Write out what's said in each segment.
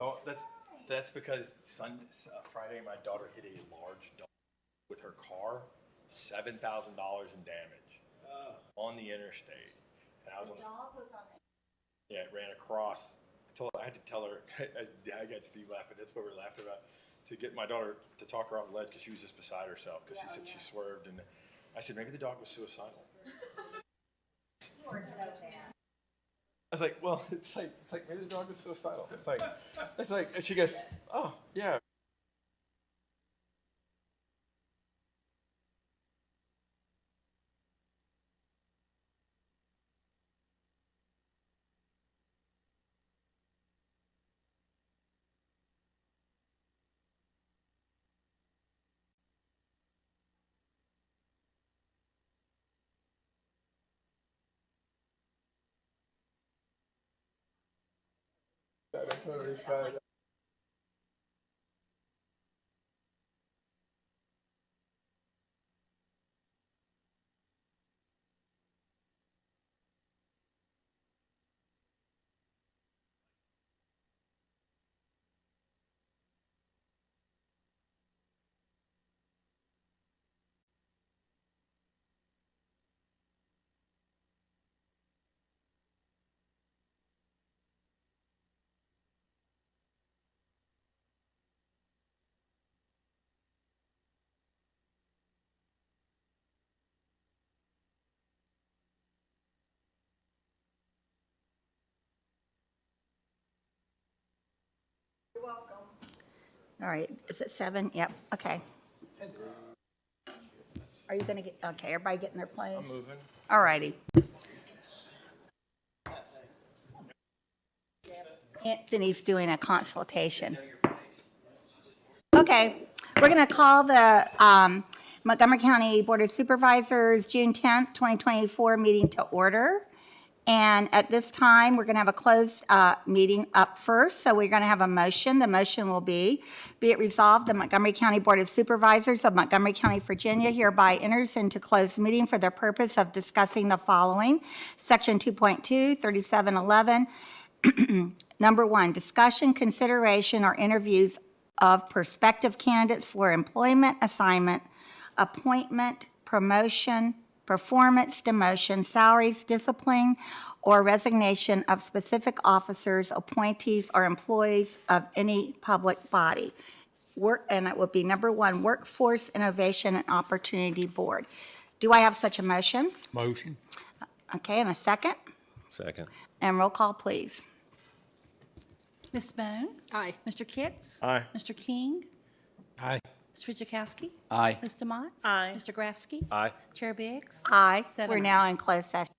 Oh, that's because Friday my daughter hit a large dog with her car, $7,000 in damage on the interstate, and I was The dog was on the. yeah, it ran across. I had to tell her. I got Steve laughing. That's what we're laughing about. To get my daughter to talk her off the ledge because she was just beside herself because she said she swerved, and I said maybe the dog was suicidal. You were so bad. I was like, well, it's like maybe the dog was suicidal. It's like, and she goes, oh yeah. You're welcome. All right, is it 7? Yep, okay. Are you gonna get, okay, everybody get in their place? I'm moving. All righty. Anthony's doing a consultation. Okay, we're gonna call the Montgomery County Board of Supervisors, June 10th, 2024 meeting to order. And at this time, we're going to have a closed meeting up first. So we're going to have a motion. The motion will be it resolved, the Montgomery County Board of Supervisors of Montgomery County, Virginia hereby enters into closed meeting for the purpose of discussing the following. Section 2.2, 3711. Number 1, discussion, consideration, or interviews of prospective candidates for employment, assignment, appointment, promotion, performance, demotion, salaries, discipline, or resignation of specific officers, appointees, or employees of any public body. And it would be number 1, Workforce Innovation and Opportunity Board. Do I have such a motion? Motion. Okay, and a second? Second. And roll call, please. Ms. Bone? Aye. Mr. Kitts? Aye. Mr. King? Aye. Ms. Fitchikowski? Aye. Ms. Demots? Aye. Mr. Grafsky? Aye. Chair Biggs? Aye. 7 We're now ayes. in closed session.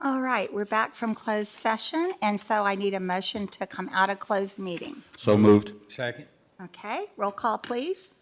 All right, we're back from closed session, and so I need a motion to come out of closed meeting. So moved. Second. Okay, roll call, please.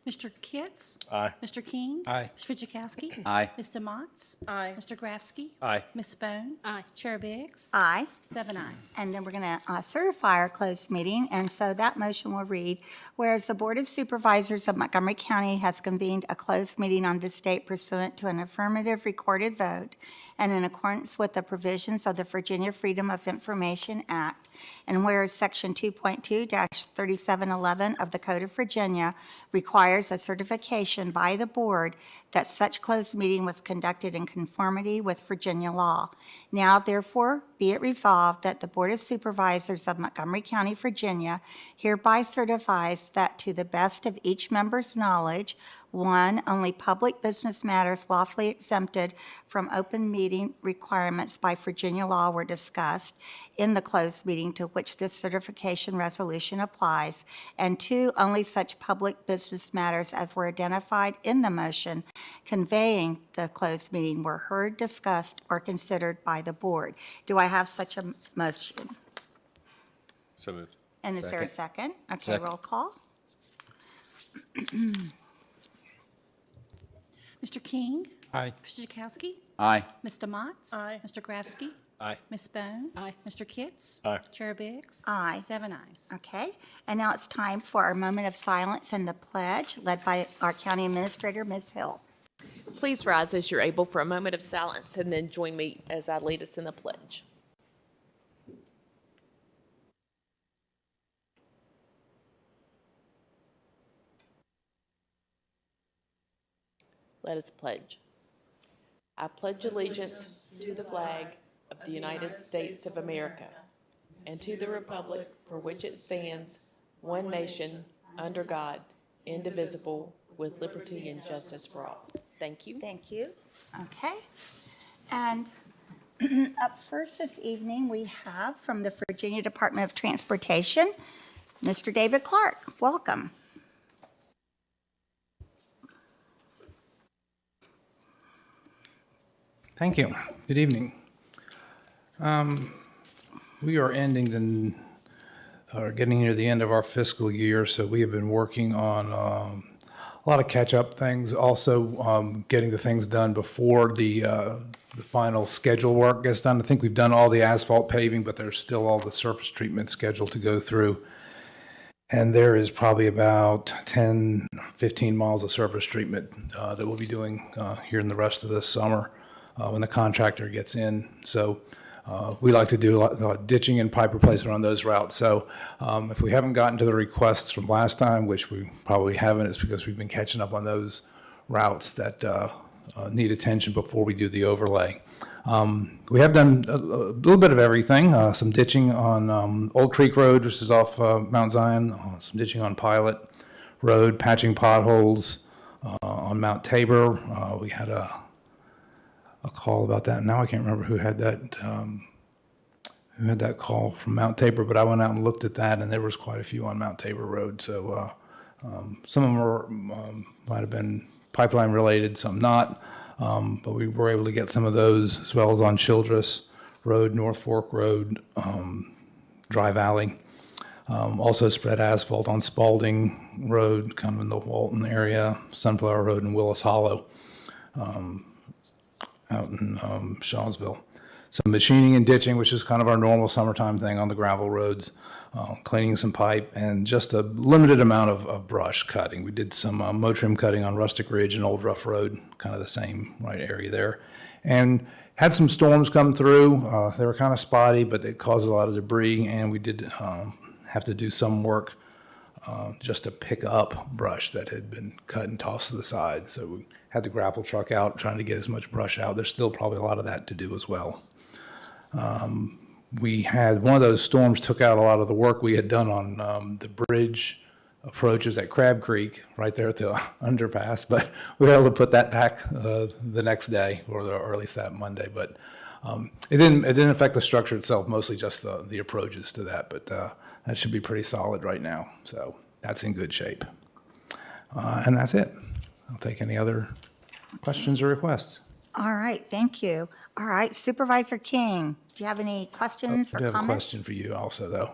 Mr. Kitts? Aye. Mr. King? Aye. Mr. Fidzikowski? Aye. Ms. Demots? Aye. Mr. Grafsky? Aye. Ms. Bone? Aye. Chair Biggs? Aye. 7 ayes. And then we're going to certify our closed meeting, and so that motion will read, whereas the Board of Supervisors of Montgomery County has convened a closed meeting on this date pursuant to an affirmative recorded vote and in accordance with the provisions of the Virginia Freedom of Information Act, and whereas Section 2.2-3711 of the Code of Virginia requires a certification by the board that such closed meeting was conducted in conformity with Virginia law. Now, therefore, be it resolved that the Board of Supervisors of Montgomery County, Virginia hereby certifies that to the best of each member's knowledge, 1, only public business matters lawfully exempted from open meeting requirements by Virginia law were discussed in the closed meeting to which this certification resolution applies, and 2, only such public business matters as were identified in the motion conveying the closed meeting were heard, discussed, or considered by the board. Do I have such a motion? So moved. And is there a second? Okay, Second. roll call. Mr. King? Aye. Mr. Fidzikowski? Aye. Ms. Demots? Aye. Mr. Grafsky? Aye. Ms. Bone? Aye. Mr. Kitts? Aye. Chair Biggs? Aye. 7 ayes. Okay, and now it's time for our moment of silence and the pledge, led by our County Administrator, Ms. Hill. Please rise as you're able for a moment of silence and then join me as I lead us in the pledge. Let us pledge. I pledge allegiance to the flag of the United States of America and to the republic for which it stands, one nation, under God, indivisible, with liberty and justice for all. Thank you. Thank you. Okay, and up first this evening, we have from the Virginia Department of Transportation, Mr. David Clark. Welcome. Thank you. Good evening. We are ending or getting near the end of our fiscal year, so we have been working on a lot of catch-up things, also getting the things done before the final schedule work gets done. I think we've done all the asphalt paving, but there's still all the surface treatment scheduled to go through. And there is probably about 10, 15 miles of surface treatment that we'll be doing here in the rest of this summer when the contractor gets in. So we like to do a lot of ditching and pipe replacement on those routes. So if we haven't gotten to the requests from last time, which we probably haven't, it's because we've been catching up on those routes that need attention before we do the overlay. We have done a little bit of everything, some ditching on Old Creek Road, which is off Mount Zion, some ditching on Pilot Road, patching potholes on Mount Tabor. We had a call about that. Now I can't remember who had that call from Mount Tabor, but I went out and looked at that, and there was quite a few on Mount Tabor Road. So some of them were, might have been pipeline related, some not. But we were able to get some of those, as well as on Childress Road, North Fork Road, Dry Valley. Also spread asphalt on Spalding Road, kind of in the Walton area, Sunflower Road, and Willis Hollow, out in Shawsville. Some machining and ditching, which is kind of our normal summertime thing on the gravel roads, cleaning some pipe, and just a limited amount of brush cutting. We did some mow-trim cutting on Rustic Ridge and Old Rough Road, kind of the same right area there. And had some storms come through. They were kind of spotty, but it caused a lot of debris, and we did have to do some work just to pick up brush that had been cut and tossed to the side. So we had the grapple truck out trying to get as much brush out. There's still probably a lot of that to do as well. We had one of those storms took out a lot of the work we had done on the bridge approaches at Crab Creek, right there at the underpass, but we were able to put that back the next day, or at least that Monday. But it didn't affect the structure itself, mostly just the approaches to that. But that should be pretty solid right now, so that's in good shape. And that's it. I'll take any other questions or requests. All right, thank you. All right, Supervisor King, do you have any questions I or do have a comments? question for you also, though.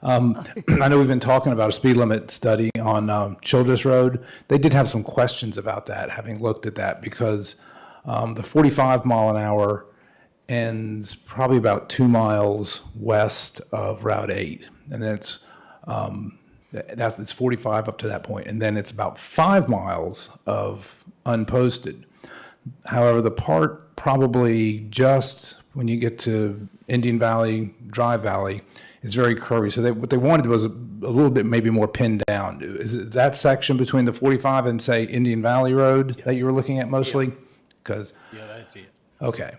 I know we've been talking about a speed limit study on Childress Road. They did have some questions about that, having looked at that, because the 45 mile an hour ends probably about 2 miles west of Route 8. And then it's 45 up to that point, and then it's about 5 miles of unposted. However, the part probably just when you get to Indian Valley, Dry Valley, is very curvy. So what they wanted was a little bit maybe more pinned down. Is it that section between the 45 and, say, Indian Valley Road that you were looking at mostly? Because, Yeah, that's it. okay.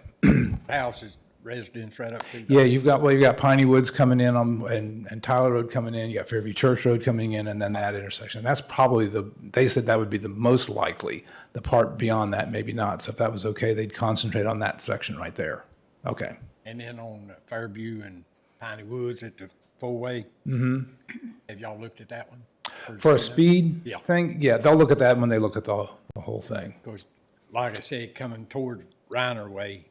House is residence right up to. Yeah, you've got Piney Woods coming in and Tyler Road coming in, you got Fairview Church Road coming in, and then that intersection. That's probably they said that would be the most likely. The part beyond that, maybe not. So if that was okay, they'd concentrate on that section right there. Okay. And then on Fairview and Piney Woods at the four-way. Have y'all looked at that one? For a speed Yeah. thing, yeah, they'll look at that when they look at the whole thing. Because, like I said, coming toward Reiner Way,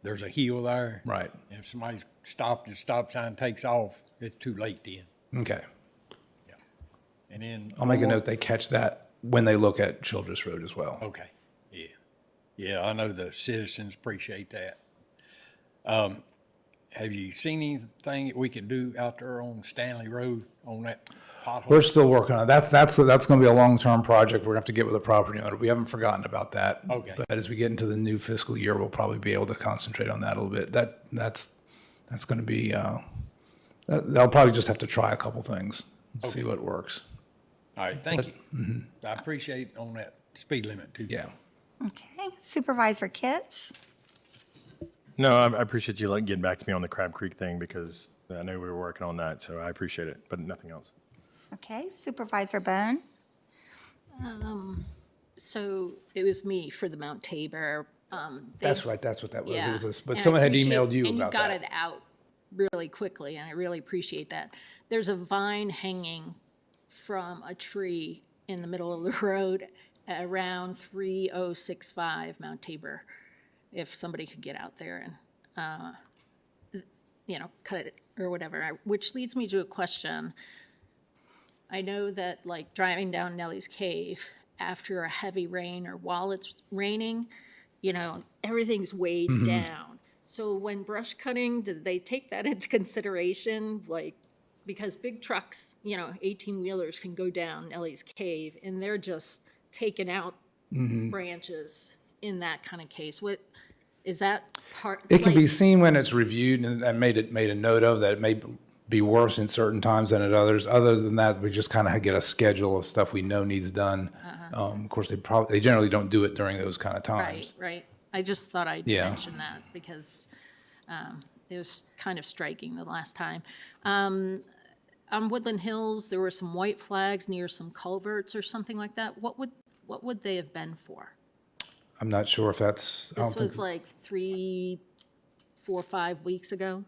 there's a hill there. Right. And if somebody's stopped, the stop sign takes off, it's too late then. Okay. Yeah. And then. I'll make a note they catch that when they look at Childress Road as well. Okay, yeah. Yeah, I know the citizens appreciate that. Have you seen anything that we could do out there on Stanley Road on that pothole? We're still working on it. That's going to be a long-term project. We're going to have to get with the property owner. We haven't forgotten about that. Okay. But as we get into the new fiscal year, we'll probably be able to concentrate on that a little bit. That's going to be, they'll probably just have to try a couple things, and see what works. All right, thank you. I appreciate on that speed limit too. Yeah. Okay, Supervisor Kitts? No, I appreciate you getting back to me on the Crab Creek thing because I know we were working on that, so I appreciate it, but nothing else. Okay, Supervisor Bone? So it was me for the Mount Tabor. That's right. That's what that was. Yeah. It was but And I someone had appreciate- emailed you and about you got that. it out really quickly, and I really appreciate that. There's a vine hanging from a tree in the middle of the road around 3065 Mount Tabor. If somebody could get out there and, cut it or whatever. Which leads me to a question. I know that like driving down Nellie's Cave after a heavy rain or while it's raining, everything's weighed down. So when brush cutting, do they take that into consideration? Like, because big trucks, 18-wheelers can go down Nellie's Cave and they're just taking out branches in that kind of case. What is that part? It can be like- seen when it's reviewed, and I made a note of that. It may be worse in certain times than at others. Other than that, we just kind of get a schedule of stuff we know needs done. Of course, they generally don't do it during those kind of times. Right. I just thought I'd Yeah. mention that because it was kind of striking the last time. On Woodland Hills, there were some white flags near some culverts or something like that. What would they have been for? I'm not sure if that's. I This don't was think, like 3, 4, 5 weeks ago.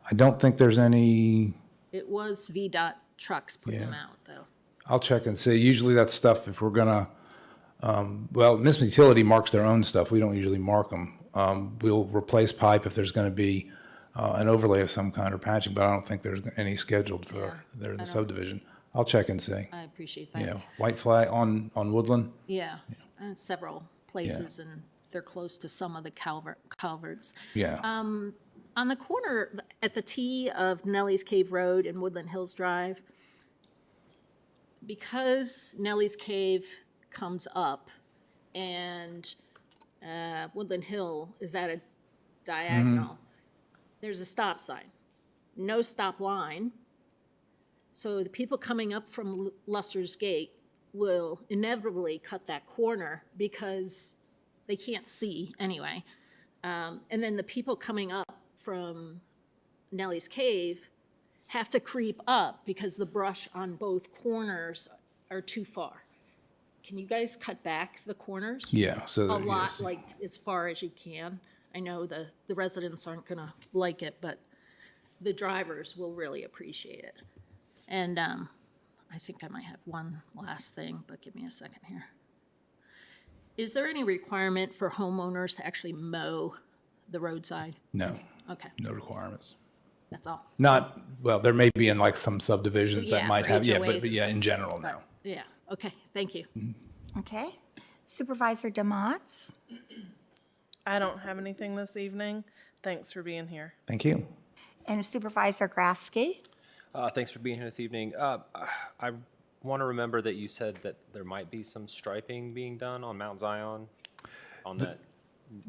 I don't think there's any. It was VDOT trucks putting them Yeah. out, though. I'll check and see. Usually that's stuff if we're gonna. Municipal Utility marks their own stuff. We don't usually mark them. We'll replace pipe if there's going to be an overlay of some kind or patching, but I don't think there's any scheduled for Yeah, there in the subdivision. I'll check and see. I appreciate that. Yeah, white flag on Woodland. Yeah, and several places, and they're close to some of the culverts. Yeah. On the corner, at the T of Nellie's Cave Road and Woodland Hills Drive, because Nellie's Cave comes up and Woodland Hill is at a diagonal, there's a stop sign. No stop line. So the people coming up from Luster's Gate will inevitably cut that corner because they can't see anyway. And then the people coming up from Nellie's Cave have to creep up because the brush on both corners are too far. Can you guys cut back the corners? Yeah. So A there- lot, yes. like as far as you can. I know the residents aren't gonna like it, but the drivers will really appreciate it. And I think I might have one last thing, but give me a second here. Is there any requirement for homeowners to actually mow the roadside? No, Okay, no requirements. that's all. Not, well, there may be in like some subdivisions that Yeah, might for have, yeah, HOAs but and yeah, stuff. in general, no. But, yeah, okay, thank you. Okay. Supervisor Demotz? I don't have anything this evening. Thanks for being here. Thank you. And Supervisor Grafsky? Thanks for being here this evening. I want to remember that you said that there might be some striping being done on Mount Zion on that.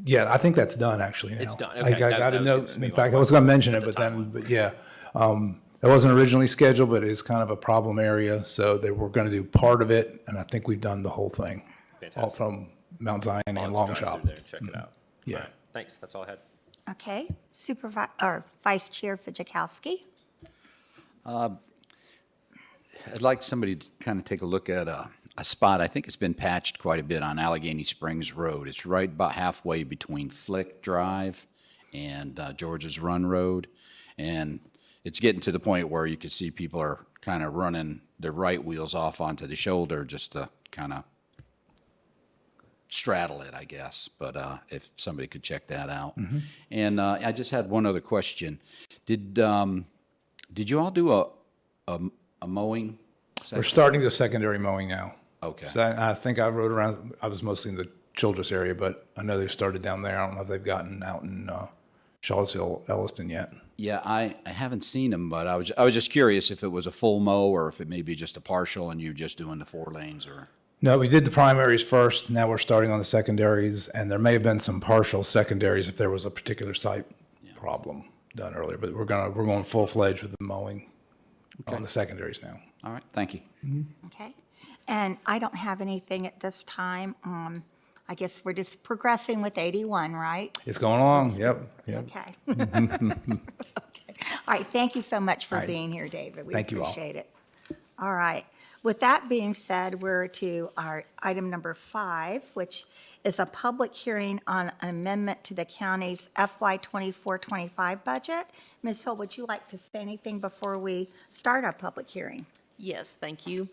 Yeah, I think that's done actually now. It's done. I Okay, got that a was note. just In maybe fact, like I was going to mention it, the but then, timeline. but yeah. It wasn't originally scheduled, but it's kind of a problem area. So they were going to do part of it, and I think we've done the whole thing. All Fantastic. from Mount Zion and I'll Long drive Shop. through there and check it out. Yeah. All right, thanks. That's all I had. Okay. Vice Chair Fajikowski? I'd like somebody to kind of take a look at a spot. I think it's been patched quite a bit on Allegheny Springs Road. It's right about halfway between Flick Drive and George's Run Road. And it's getting to the point where you can see people are kind of running their right wheels off onto the shoulder just to kind of straddle it, I guess. But if somebody could check that out. And I just had one other question. Did you all do a mowing We're session? starting the secondary mowing now. Okay. So I think I rode around, I was mostly in the Childress area, but I know they've started down there. I don't know if they've gotten out in Charlottesville, Elliston yet. Yeah, I haven't seen them, but I was just curious if it was a full mow or if it may be just a partial and you're just doing the 4 lanes or. No, we did the primaries first. Now we're starting on the secondaries, and there may have been some partial secondaries if there was a particular site problem done earlier. But we're going full fledged with the mowing on the secondaries now. All right, thank you. Okay. And I don't have anything at this time. I guess we're just progressing with 81, right? It's going along. Yep. Okay. Okay. All right, thank you so much for right. being here, David. We Thank you all. appreciate it. All right. With that being said, we're to our item number 5, which is a public hearing on an amendment to the county's FY 24-25 budget. Ms. Hill, would you like to say anything before we start our public hearing? Yes, thank you.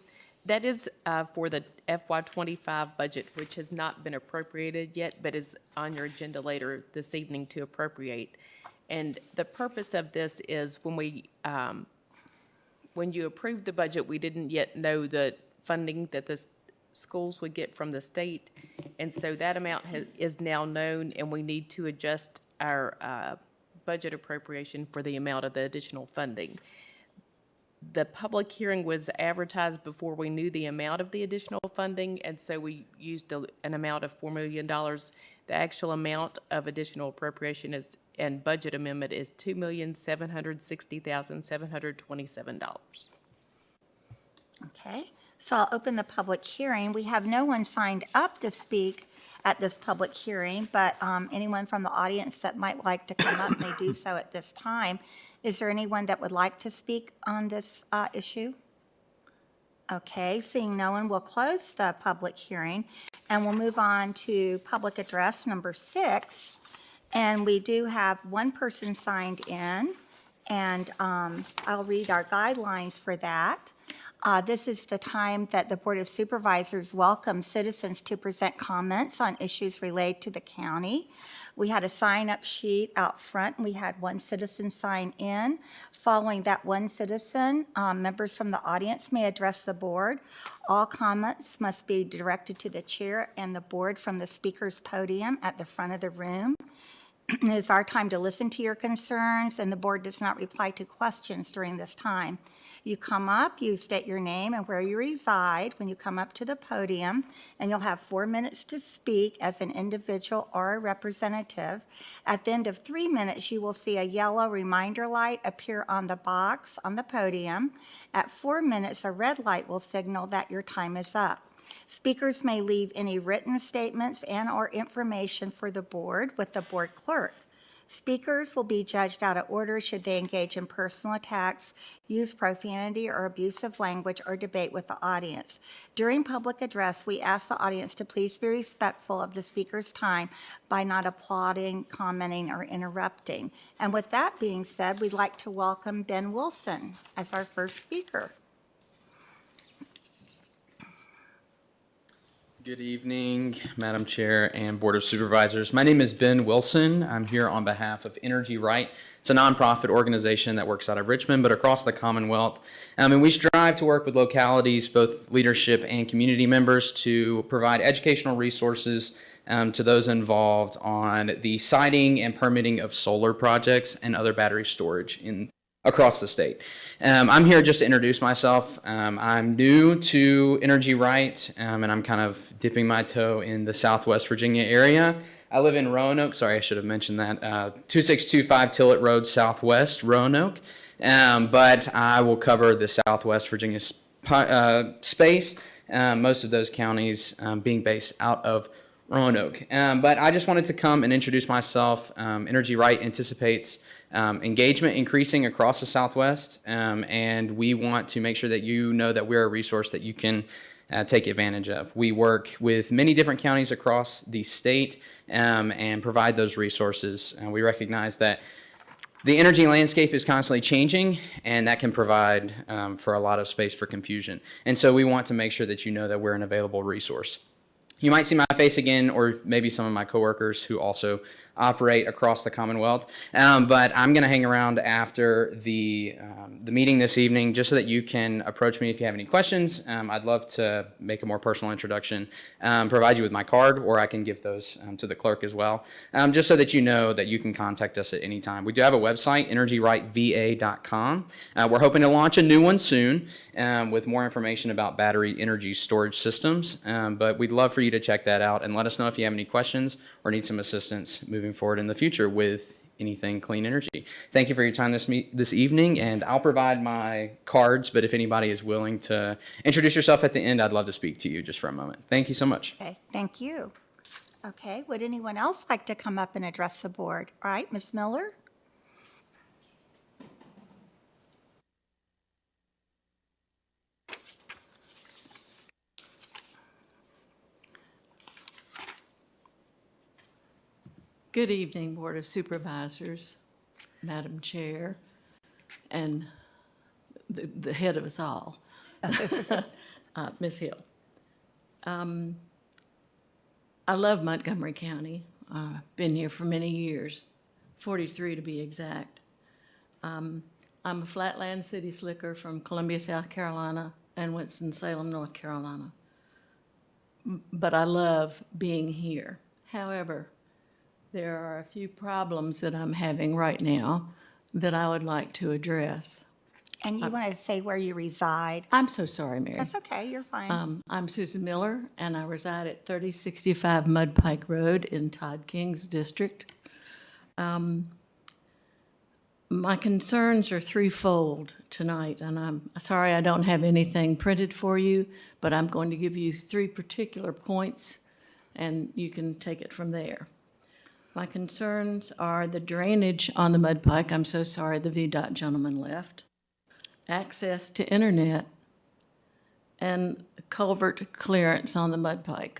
That is for the FY25 budget, which has not been appropriated yet, but is on your agenda later this evening to appropriate. And the purpose of this is when you approved the budget, we didn't yet know the funding that the schools would get from the state. And so that amount is now known, and we need to adjust our budget appropriation for the amount of the additional funding. The public hearing was advertised before we knew the amount of the additional funding, and so we used an amount of $4 million. The actual amount of additional appropriation and budget amendment is $2,760,727. Okay, so I'll open the public hearing. We have no one signed up to speak at this public hearing, but anyone from the audience that might like to come up may do so at this time. Is there anyone that would like to speak on this issue? Okay, seeing no one, we'll close the public hearing, and we'll move on to public address number 6. And we do have one person signed in, and I'll read our guidelines for that. This is the time that the Board of Supervisors welcomes citizens to present comments on issues related to the county. We had a sign-up sheet out front, and we had one citizen sign in. Following that one citizen, members from the audience may address the board. All comments must be directed to the chair and the board from the speaker's podium at the front of the room. It is our time to listen to your concerns, and the board does not reply to questions during this time. You come up, you state your name and where you reside when you come up to the podium, and you'll have 4 minutes to speak as an individual or a representative. At the end of 3 minutes, you will see a yellow reminder light appear on the box on the podium. At 4 minutes, a red light will signal that your time is up. Speakers may leave any written statements and/or information for the board with the board clerk. Speakers will be judged out of order should they engage in personal attacks, use profanity or abusive language, or debate with the audience. During public address, we ask the audience to please be respectful of the speaker's time by not applauding, commenting, or interrupting. And with that being said, we'd like to welcome Ben Wilson as our first speaker. Good evening, Madam Chair and Board of Supervisors. My name is Ben Wilson. I'm here on behalf of Energy Right. It's a nonprofit organization that works out of Richmond, but across the Commonwealth. And we strive to work with localities, both leadership and community members, to provide educational resources to those involved on the siting and permitting of solar projects and other battery storage across the state. I'm here just to introduce myself. I'm new to Energy Right, and I'm kind of dipping my toe in the Southwest Virginia area. I live in Roanoke. Sorry, I should have mentioned that. 2625 Tillett Road Southwest, Roanoke. But I will cover the Southwest Virginia space, most of those counties being based out of Roanoke. But I just wanted to come and introduce myself. Energy Right anticipates engagement increasing across the Southwest, and we want to make sure that you know that we're a resource that you can take advantage of. We work with many different counties across the state and provide those resources. We recognize that the energy landscape is constantly changing, and that can provide for a lot of space for confusion. And so we want to make sure that you know that we're an available resource. You might see my face again, or maybe some of my coworkers who also operate across the Commonwealth. But I'm going to hang around after the meeting this evening just so that you can approach me if you have any questions. I'd love to make a more personal introduction, provide you with my card, or I can give those to the clerk as well, just so that you know that you can contact us at any time. We do have a website, energyrightva.com. We're hoping to launch a new one soon with more information about battery energy storage systems, but we'd love for you to check that out and let us know if you have any questions or need some assistance moving forward in the future with anything clean energy. Thank you for your time this evening, and I'll provide my cards, but if anybody is willing to introduce yourself at the end, I'd love to speak to you just for a moment. Thank you so much. Okay, thank you. Okay, would anyone else like to come up and address the board? All right, Ms. Miller? Good evening, Board of Supervisors, Madam Chair, and the head of us all, Ms. Hill. I love Montgomery County. Been here for many years, 43 to be exact. I'm a Flatland City Slicker from Columbia, South Carolina, and Winston-Salem, North Carolina. But I love being here. However, there are a few problems that I'm having right now that I would like to address. And you want to say where you reside? I'm so sorry, Mary. That's okay, you're fine. I'm Susan Miller, and I reside at 3065 Mudpike Road in Todd King's district. My concerns are threefold tonight, and I'm sorry I don't have anything printed for you, but I'm going to give you three particular points, and you can take it from there. My concerns are the drainage on the Mudpike. I'm so sorry the VDOT gentleman left. Access to internet and culvert clearance on the Mudpike,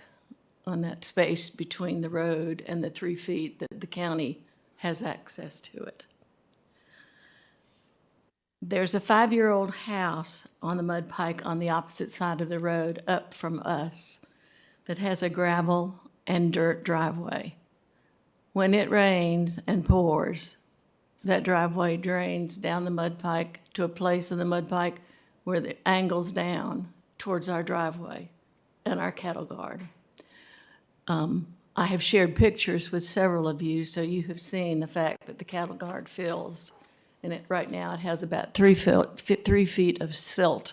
on that space between the road and the 3 feet that the county has access to it. There's a 5-year-old house on the Mudpike on the opposite side of the road up from us that has a gravel and dirt driveway. When it rains and pours, that driveway drains down the Mudpike to a place in the Mudpike where it angles down towards our driveway and our cattle guard. I have shared pictures with several of you, so you have seen the fact that the cattle guard fills, and right now it has about 3 feet of silt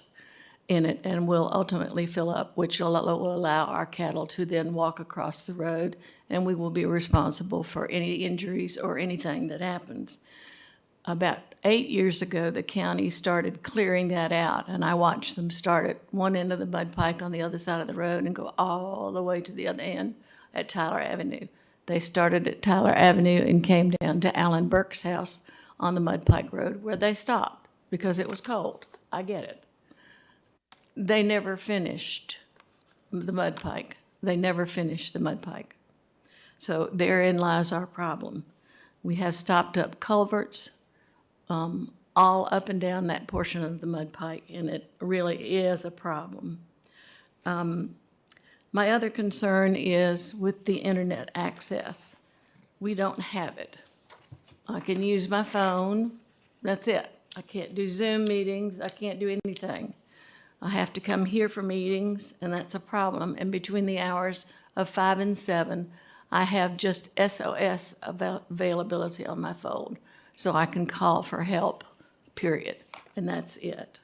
in it and will ultimately fill up, which will allow our cattle to then walk across the road, and we will be responsible for any injuries or anything that happens. About 8 years ago, the county started clearing that out, and I watched them start at one end of the Mudpike on the other side of the road and go all the way to the other end at Tyler Avenue. They started at Tyler Avenue and came down to Alan Burke's house on the Mudpike Road, where they stopped because it was cold. I get it. They never finished the Mudpike. They never finished the Mudpike. So therein lies our problem. We have stopped up culverts all up and down that portion of the Mudpike, and it really is a problem. My other concern is with the internet access. We don't have it. I can use my phone, that's it. I can't do Zoom meetings, I can't do anything. I have to come here for meetings, and that's a problem. And between the hours of 5 and 7, I have just SOS availability on my phone, so I can call for help, period, and that's it.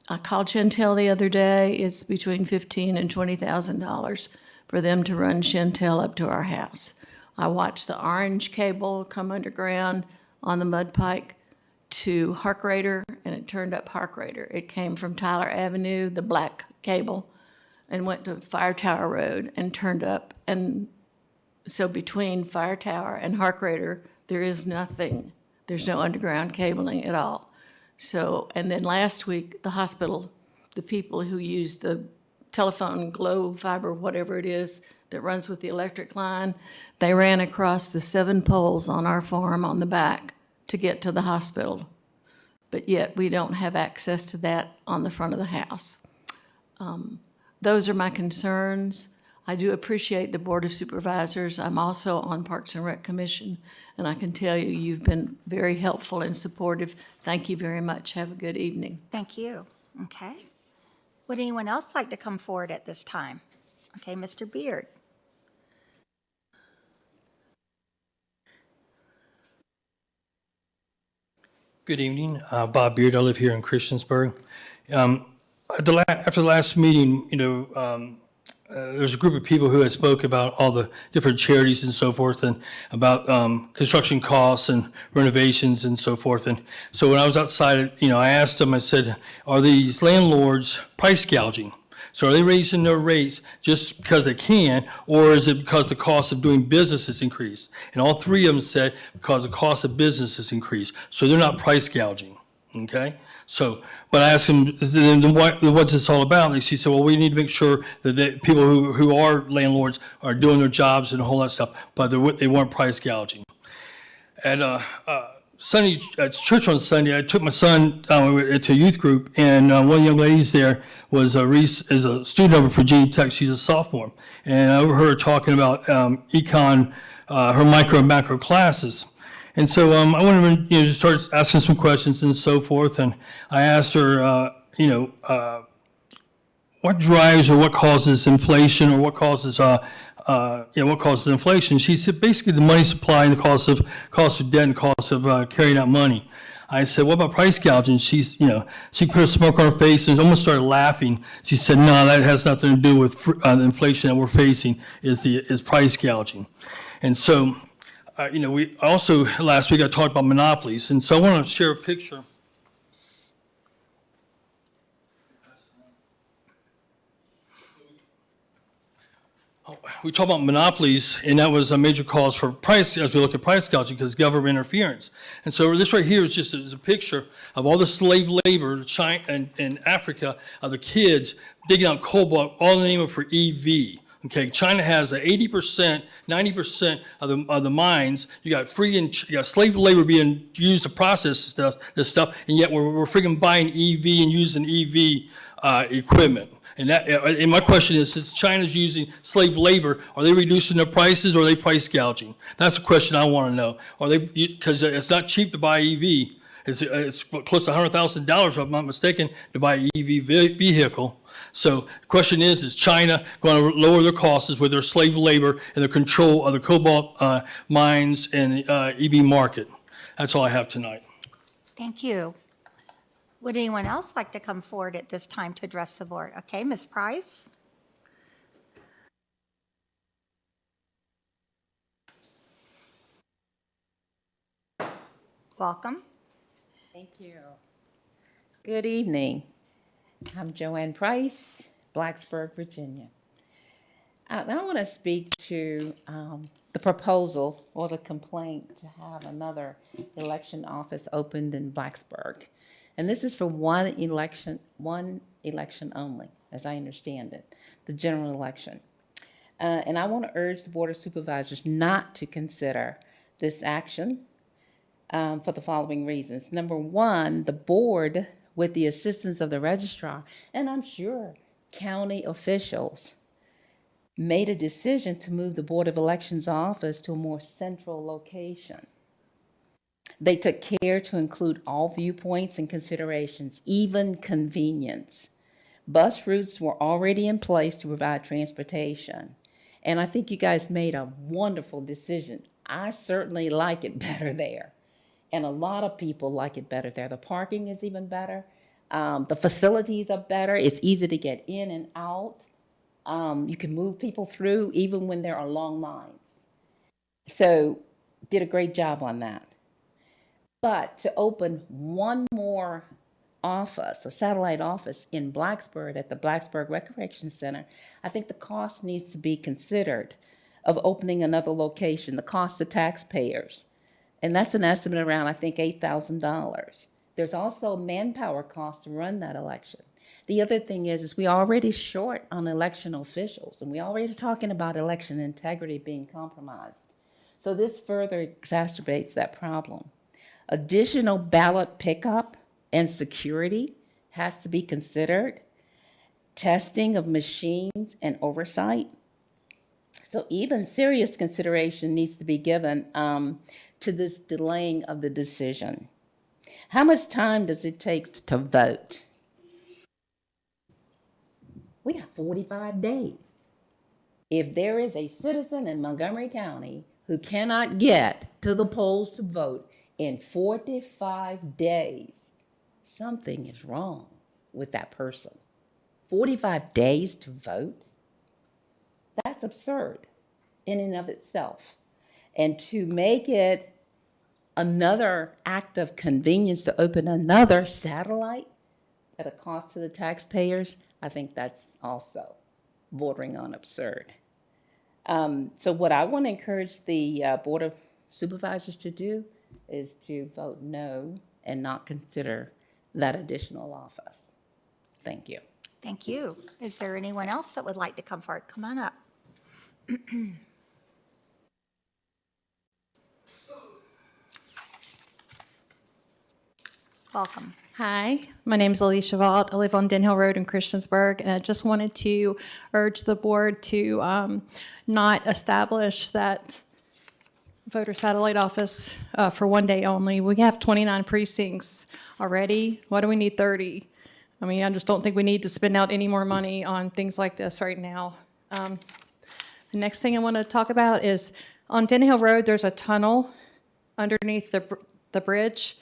I called Chantel the other day. It's between $15,000 and $20,000 for them to run Chantel up to our house. I watched the orange cable come underground on the Mud Pike to Harkrader, and it turned up Harkrader. It came from Tyler Avenue, the black cable, and went to Fire Tower Road and turned up. And so between Fire Tower and Harkrader, there is nothing. There's no underground cabling at all. So, and then last week, the hospital, the people who use the telephone glow fiber, whatever it is, that runs with the electric line, they ran across the 7 poles on our farm on the back to get to the hospital. But yet, we don't have access to that on the front of the house. Those are my concerns. I do appreciate the Board of Supervisors. I'm also on Parks and Rec Commission, and I can tell you, you've been very helpful and supportive. Thank you very much. Have a good evening. Thank you. Okay. Would anyone else like to come forward at this time? Okay, Mr. Beard. Good evening. Bob Beard. I live here in Christiansburg. After the last meeting, there's a group of people who had spoke about all the different charities and so forth, and about construction costs and renovations and so forth. And so when I was outside, I asked them, I said, are these landlords price gouging? So are they raising their rates just because they can, or is it because the cost of doing business has increased? And all three of them said because the cost of business has increased. So they're not price gouging, okay? So, but I asked them, then what's this all about? And she said, well, we need to make sure that the people who are landlords are doing their jobs and a whole lot of stuff, but they weren't price gouging. And Sunday, at church on Sunday, I took my son to a youth group, and one of the young ladies there was is a student over for Virginia Tech. She's a sophomore, and I overheard her talking about econ, her micro and macro classes. And so I wanted to just start asking some questions and so forth. And I asked her, what drives or what causes inflation, or what causes inflation? She said basically the money supply and the cost of debt and cost of carrying out money. I said, what about price gouging? She put a smoke on her face and almost started laughing. She said, no, that has nothing to do with the inflation that we're facing. Is price gouging. And so. We also, last week I talked about monopolies, and so I want to share a picture. We talked about monopolies, and that was a major cause for price, as we look at price gouging, because government interference. And so this right here is just a picture of all the slave labor in Africa, of the kids digging out cobalt, all in the name of for EV. Okay, China has 80%, 90% of the mines. You got slave labor being used to process this stuff, and yet we're freaking buying EV and using EV equipment. And my question is, since China's using slave labor, are they reducing their prices, or are they price gouging? That's a question I want to know. Are they, because it's not cheap to buy EV. It's close to $100,000, if I'm not mistaken, to buy an EV vehicle. So the question is China going to lower their costs with their slave labor and their control of the cobalt mines and the EV market? That's all I have tonight. Thank you. Would anyone else like to come forward at this time to address the board? Okay, Ms. Price? Welcome. Thank you. Good evening. I'm Joanne Price, Blacksburg, Virginia. I want to speak to the proposal or the complaint to have another election office opened in Blacksburg. And this is for one election only, as I understand it, the general election. And I want to urge the Board of Supervisors not to consider this action for the following reasons. Number one, the board, with the assistance of the registrar, and I'm sure county officials made a decision to move the Board of Elections office to a more central location. They took care to include all viewpoints and considerations, even convenience. Bus routes were already in place to provide transportation. And I think you guys made a wonderful decision. I certainly like it better there. And a lot of people like it better there. The parking is even better. The facilities are better. It's easy to get in and out. You can move people through even when there are long lines. So did a great job on that. But to open one more office, a satellite office in Blacksburg at the Blacksburg Recreation Center, I think the cost needs to be considered of opening another location, the cost to taxpayers. And that's an estimate around, I think, $8,000. There's also manpower cost to run that election. The other thing is we already short on election officials, and we're already talking about election integrity being compromised. So this further exacerbates that problem. Additional ballot pickup and security has to be considered. Testing of machines and oversight. So even serious consideration needs to be given to this delaying of the decision. How much time does it take to vote? We have 45 days. If there is a citizen in Montgomery County who cannot get to the polls to vote in 45 days, something is wrong with that person. 45 days to vote? That's absurd in and of itself. And to make it another act of convenience to open another satellite at a cost to the taxpayers, I think that's also bordering on absurd. So what I want to encourage the Board of Supervisors to do is to vote no and not consider that additional office. Thank you. Thank you. Is there anyone else that would like to come forward? Come on up. Welcome. Hi, my name is Alicia Vaught. I live on Den Hill Road in Christiansburg, and I just wanted to urge the board to not establish that voter satellite office for one day only. We have 29 precincts already. Why do we need 30? I mean, I just don't think we need to spend out any more money on things like this right now. The next thing I want to talk about is on Den Hill Road, there's a tunnel underneath the bridge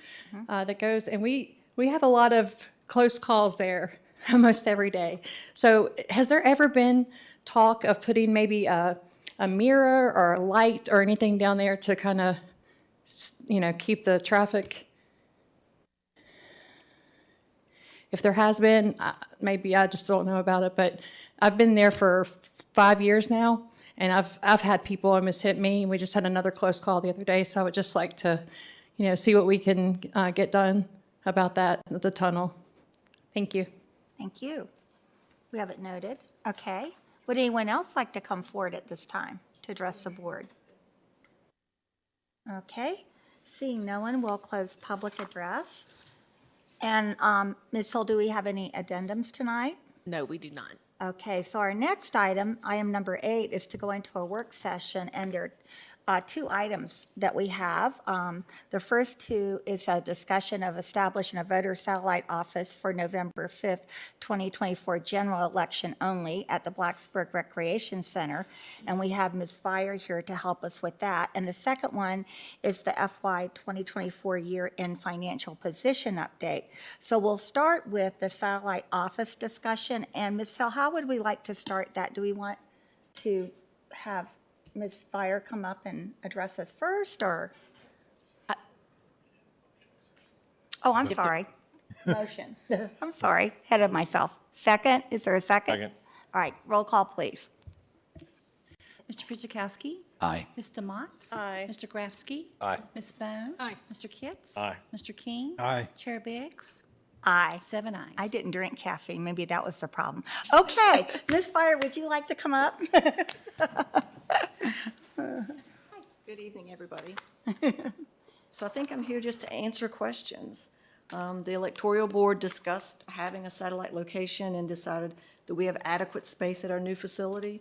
that goes, and we have a lot of close calls there almost every day. So has there ever been talk of putting maybe a mirror or a light or anything down there to kind of, keep the traffic? If there has been, maybe I just don't know about it, but I've been there for 5 years now, and I've had people almost hit me, and we just had another close call the other day, so I would just like to, see what we can get done about that, the tunnel. Thank you. Thank you. We have it noted. Okay. Would anyone else like to come forward at this time to address the board? Okay. Seeing no one, we'll close public address. And Ms. Hill, do we have any addendums tonight? No, we do not. Okay, so our next item number 8, is to go into a work session, and there are 2 items that we have. The first 2 is a discussion of establishing a voter satellite office for November 5th, 2024 general election only at the Blacksburg Recreation Center, and we have Ms. Fire here to help us with that. And the second one is the FY 2024 year-end financial position update. So we'll start with the satellite office discussion, and Ms. Hill, how would we like to start that? Do we want to have Ms. Fire come up and address us first, or? Oh, I'm sorry. Motion. I'm sorry, ahead of myself. Second, is there a second? Second. All right, roll call, please. Mr. Fitchikowski? Aye. Mr. Motts? Aye. Mr. Grafsky? Aye. Ms. Bone? Aye. Mr. Kitts? Aye. Mr. King? Aye. Chair Biggs? Aye. 7 ayes. I didn't drink caffeine, maybe that was the problem. Okay, Ms. Fire, would you like to come up? Good evening, everybody. So I think I'm here just to answer questions. The electoral board discussed having a satellite location and decided that we have adequate space at our new facility.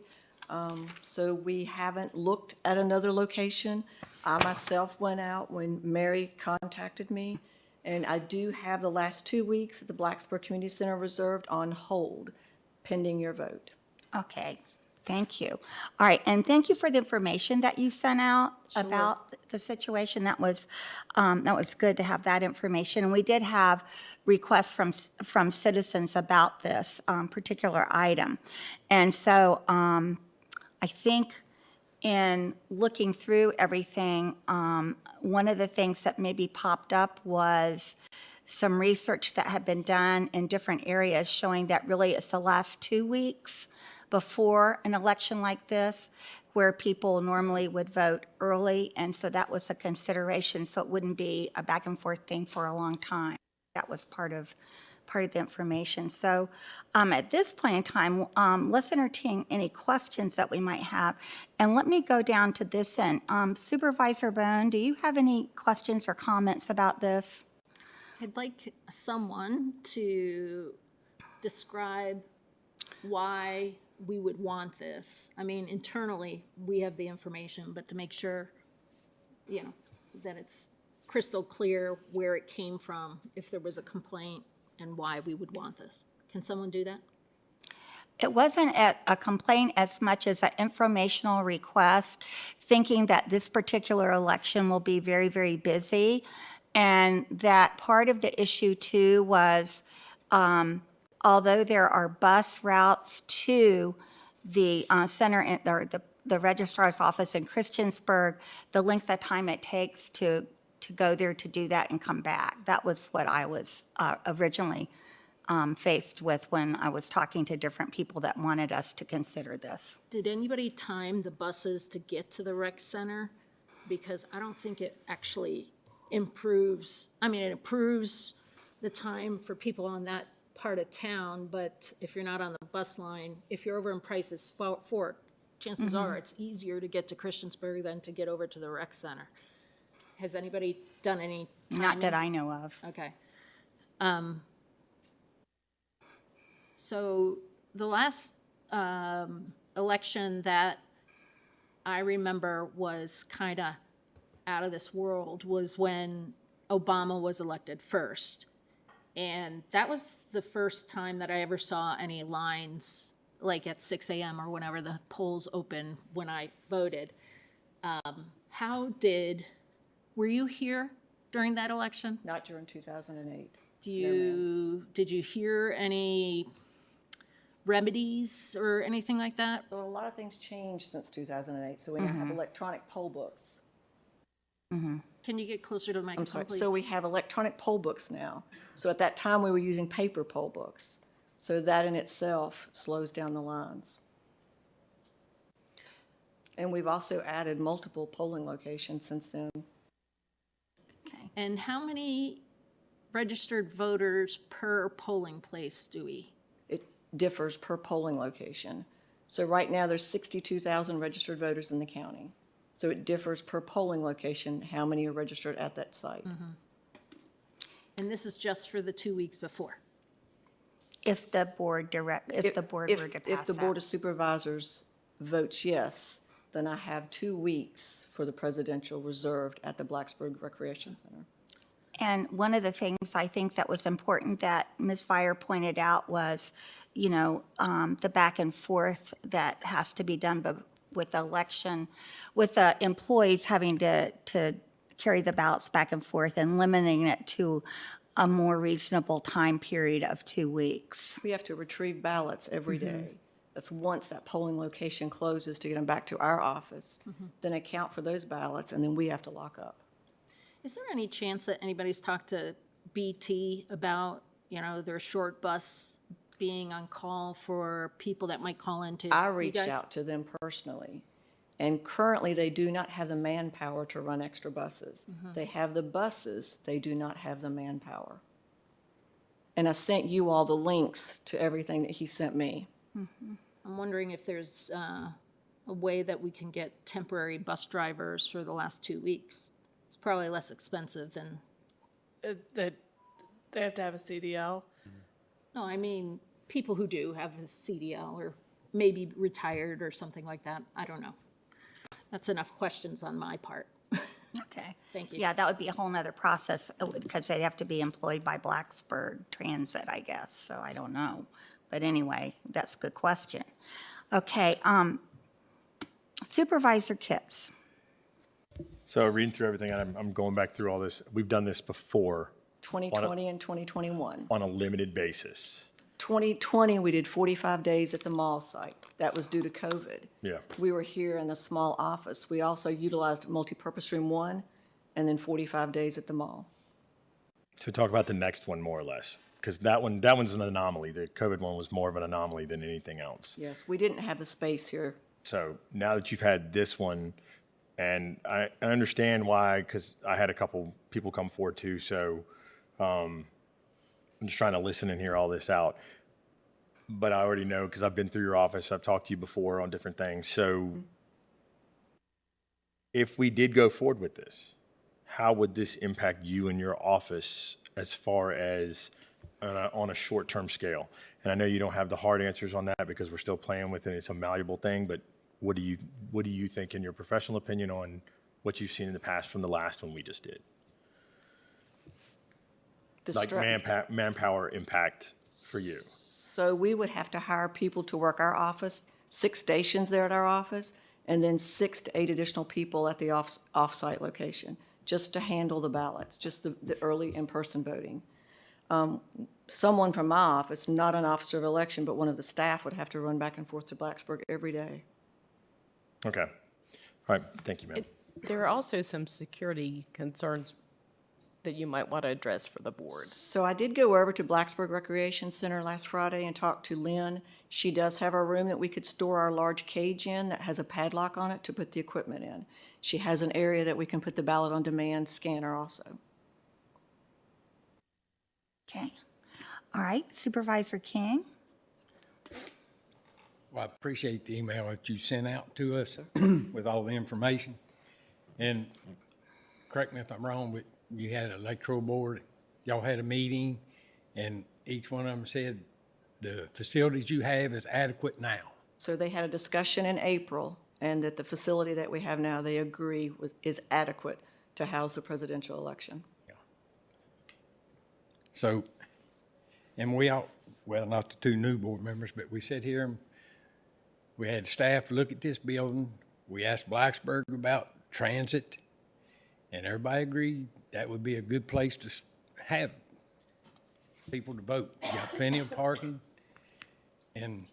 So we haven't looked at another location. I myself went out when Mary contacted me, and I do have the last 2 weeks at the Blacksburg Community Center reserved on hold, pending your vote. Okay, thank you. All right, and thank you for the information that you sent out about the situation. That was good to have that information. And we did have requests from citizens about this particular item. And so I think in looking through everything, one of the things that maybe popped up was some research that had been done in different areas showing that really it's the last 2 weeks before an election like this where people normally would vote early, and so that was a consideration, so it wouldn't be a back and forth thing for a long time. That was part of the information. So at this point in time, let's entertain any questions that we might have. And let me go down to this end. Supervisor Bone, do you have any questions or comments about this? I'd like someone to describe why we would want this. I mean, internally, we have the information, but to make sure, that it's crystal clear where it came from, if there was a complaint, and why we would want this. Can someone do that? It wasn't a complaint as much as an informational request, thinking that this particular election will be very, very busy, and that part of the issue too was, although there are bus routes to the center or the registrar's office in Christiansburg, the length of time it takes to go there to do that and come back. That was what I was originally faced with when I was talking to different people that wanted us to consider this. Did anybody time the buses to get to the rec center? Because I don't think it actually improves, it improves the time for people on that part of town, but if you're not on the bus line, if you're over in Price's Fork, chances are it's easier to get to Christiansburg than to get over to the rec center. Has anybody done any timing? Not that I know of. Okay. So the last election that I remember was kind of out of this world was when Obama was elected first. And that was the first time that I ever saw any lines, like at 6 a.m. or whenever the polls open when I voted. Were you here during that election? Not during 2008. Did you hear any remedies or anything like that? So a lot of things changed since 2008. So we now have electronic poll books. Can you get closer to the microphone, I'm sorry. please? So we have electronic poll books now. So at that time, we were using paper poll books. So that in itself slows down the lines. And we've also added multiple polling locations since then. Okay. And how many registered voters per polling place do we? It differs per polling location. So right now, there's 62,000 registered voters in the county. So it differs per polling location how many are registered at that site. And this is just for the 2 weeks before? If the board were to pass If the Board that. of Supervisors votes yes, then I have 2 weeks for the presidential reserved at the Blacksburg Recreation Center. And one of the things I think that was important that Ms. Fire pointed out was, the back and forth that has to be done with the election, with the employees having to carry the ballots back and forth and limiting it to a more reasonable time period of 2 weeks. We have to retrieve ballots every day. That's once that polling location closes to get them back to our office, then account for those ballots, and then we have to lock up. Is there any chance that anybody's talked to BT about, their short bus being on call for people that might call into I you reached guys? out to them personally, and currently they do not have the manpower to run extra buses. They have the buses, they do not have the manpower. And I sent you all the links to everything that he sent me. I'm wondering if there's a way that we can get temporary bus drivers for the last 2 weeks. It's probably less expensive than, That they have to have a CDL. no, I mean, people who do have a CDL or maybe retired or something like that. I don't know. That's enough questions on my part. Okay. Thank you. Yeah, that would be a whole nother process because they'd have to be employed by Blacksburg Transit, I guess. So I don't know. But anyway, that's a good question. Okay, Supervisor Kipps. So reading through everything, and I'm going back through all this. We've done this before 2020 and 2021. on a limited basis. 2020, we did 45 days at the mall site. That was due to COVID. Yeah. We were here in a small office. We also utilized multipurpose room 1 and then 45 days at the mall. So talk about the next one more or less, because that one's an anomaly. The COVID one was more of an anomaly than anything else. Yes, we didn't have the space here. So now that you've had this one, and I understand why, because I had a couple people come forward too. So I'm just trying to listen and hear all this out. But I already know because I've been through your office. I've talked to you before on different things. So if we did go forward with this, how would this impact you and your office as far as on a short-term scale? And I know you don't have the hard answers on that because we're still playing with it. It's a malleable thing. But what do you think, in your professional opinion, on what you've seen in the past from the last one we just did? Like manpower impact for you. So we would have to hire people to work our office, 6 stations there at our office, and then 6 to 8 additional people at the off-site location, just to handle the ballots, just the early in-person voting. Someone from my office, not an officer of election, but one of the staff, would have to run back and forth to Blacksburg every day. Okay. All right. Thank you, ma'am. There are also some security concerns that you might want to address for the board. So I did go over to Blacksburg Recreation Center last Friday and talked to Lynn. She does have a room that we could store our large cage in that has a padlock on it to put the equipment in. She has an area that we can put the ballot on demand scanner also. Okay. All right, Supervisor King. Well, I appreciate the email that you sent out to us with all the information. And correct me if I'm wrong, but you had an electoral board, y'all had a meeting, and each one of them said the facilities you have is adequate now. So they had a discussion in April, and that the facility that we have now, they agree is adequate to house the presidential election. So, and we all, well, not the 2 new board members, but we sat here and we had staff look at this building. We asked Blacksburg about transit, and everybody agreed that would be a good place to have people to vote. You got plenty of parking. And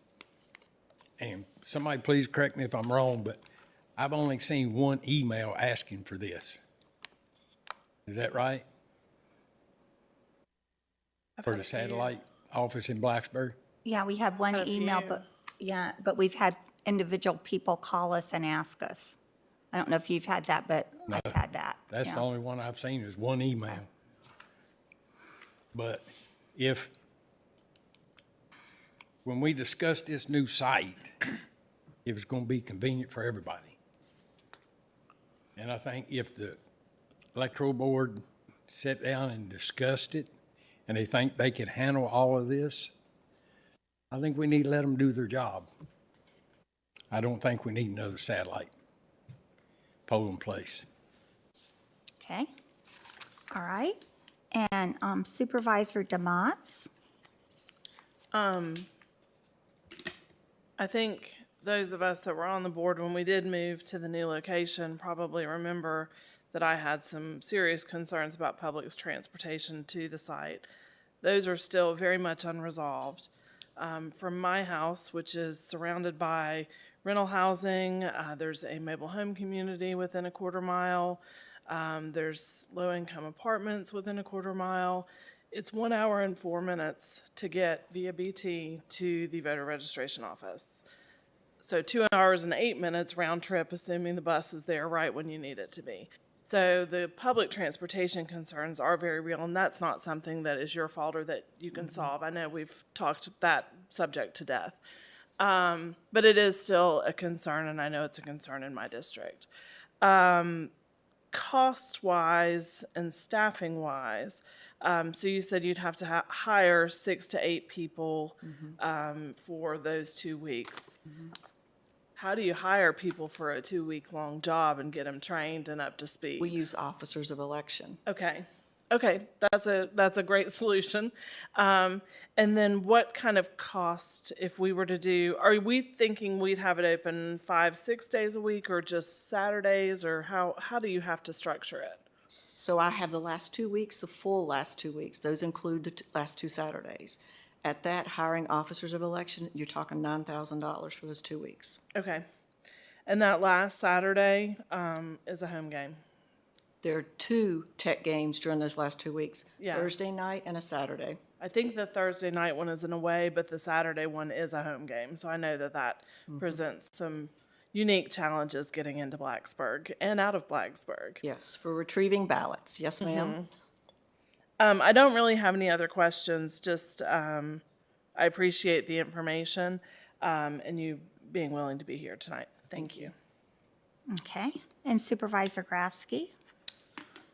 somebody please correct me if I'm wrong, but I've only seen one email asking for this. Is that right? For the satellite office in Blacksburg? Yeah, we had one email, but we've had individual people call us and ask us. I don't know if you've had that, but I've had that. That's the only one I've seen is one email. But when we discussed this new site, it was going to be convenient for everybody. And I think if the electoral board sat down and discussed it, and they think they can handle all of this, I think we need to let them do their job. I don't think we need another satellite polling place. Okay. All right. And Supervisor DeMotts. I think those of us that were on the board when we did move to the new location probably remember that I had some serious concerns about public transportation to the site. Those are still very much unresolved. From my house, which is surrounded by rental housing, there's a mobile home community within a quarter mile. There's low-income apartments within a quarter mile. It's 1 hour and 4 minutes to get via BT to the voter registration office. So 2 hours and 8 minutes round trip, assuming the bus is there right when you need it to be. So the public transportation concerns are very real, and that's not something that is your fault or that you can solve. I know we've talked that subject to death. But it is still a concern, and I know it's a concern in my district. cost-wise and staffing-wise, so you said you'd have to hire 6 to 8 people for those 2 weeks. How do you hire people for a 2-week-long job and get them trained and up to speed? We use officers of election. Okay. Okay, that's a great solution. And then what kind of cost if we were to do, are we thinking we'd have it open 5-6 days a week or just Saturdays, or how do you have to structure it? So I have the last 2 weeks, the full last 2 weeks. Those include the last 2 Saturdays. At that, hiring officers of election, you're talking $9,000 for those 2 weeks. Okay. And that last Saturday is a home game. There are 2 tech games during those last 2 weeks, Yeah. Thursday night and a Saturday. I think the Thursday night one is an away, but the Saturday one is a home game. So I know that presents some unique challenges getting into Blacksburg and out of Blacksburg. Yes, for retrieving ballots. Yes, ma'am. I don't really have any other questions, just I appreciate the information and you being willing to be here tonight. Thank you. Okay. And Supervisor Grafsky?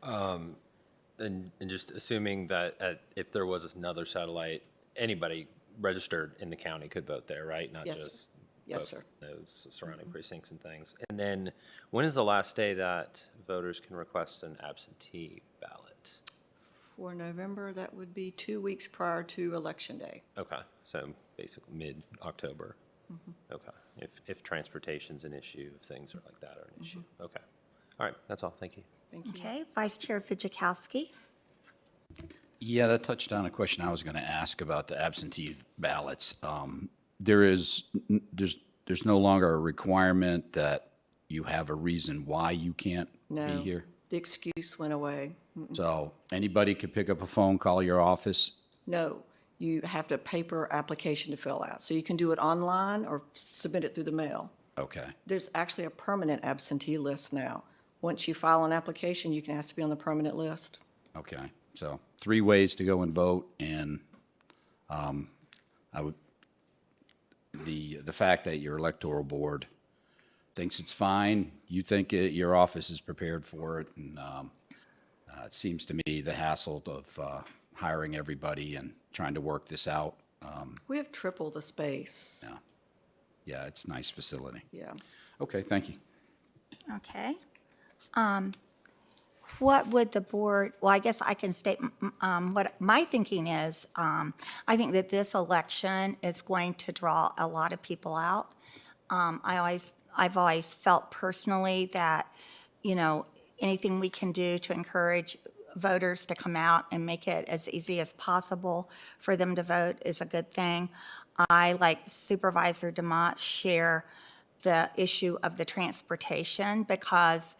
And just assuming that if there was another satellite, anybody registered in the county could vote there, right? Not Yes, just Yes, vote sir. those surrounding precincts and things. And then when is the last day that voters can request an absentee ballot? For November, that would be 2 weeks prior to Election Day. Okay, so basically mid-October. Okay, if transportation's an issue, if things are like that are an issue. Okay, all right, that's all. Thank you. Thank you. Okay. Vice Chair Fidzikowski? Yeah, that touched on a question I was going to ask about the absentee ballots. There's no longer a requirement that you have a reason why you can't No. be here? The excuse went away. So anybody could pick up a phone, call your office? No, you have a paper application to fill out. So you can do it online or submit it through the mail. Okay, There's actually a permanent absentee list now. Once you file an application, you can ask to be on the permanent list. okay. So 3 ways to go and vote, and the fact that your electoral board thinks it's fine, you think your office is prepared for it, and it seems to me the hassle of hiring everybody and trying to work this out. We have triple the space. Yeah, it's a nice facility. Yeah. Okay, thank you. Okay. What would the board, well, I guess I can state what my thinking is. I think that this election is going to draw a lot of people out. I've always felt personally that, anything we can do to encourage voters to come out and make it as easy as possible for them to vote is a good thing. I, like Supervisor DeMott, share the issue of the transportation, because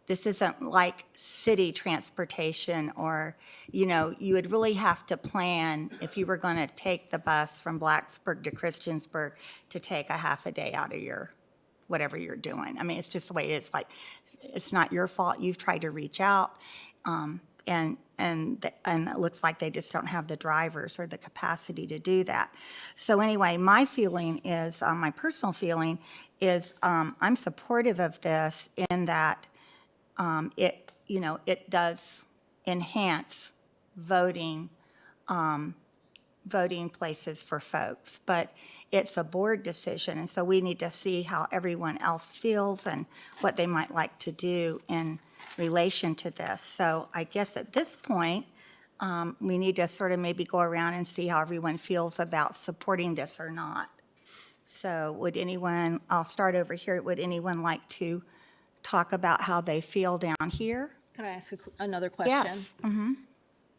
this isn't like city transportation, or, you would really have to plan if you were going to take the bus from Blacksburg to Christiansburg to take a half a day out of your, whatever you're doing. I mean, it's just the way it is. Like, it's not your fault. You've tried to reach out, and it looks like they just don't have the drivers or the capacity to do that. So anyway, my feeling is, my personal feeling is, I'm supportive of this in that it does enhance voting places for folks, but it's a board decision, and so we need to see how everyone else feels and what they might like to do in relation to this. So I guess at this point, we need to sort of maybe go around and see how everyone feels about supporting this or not. So I'll start over here. Would anyone like to talk about how they feel down here? Could I ask another question? Yes.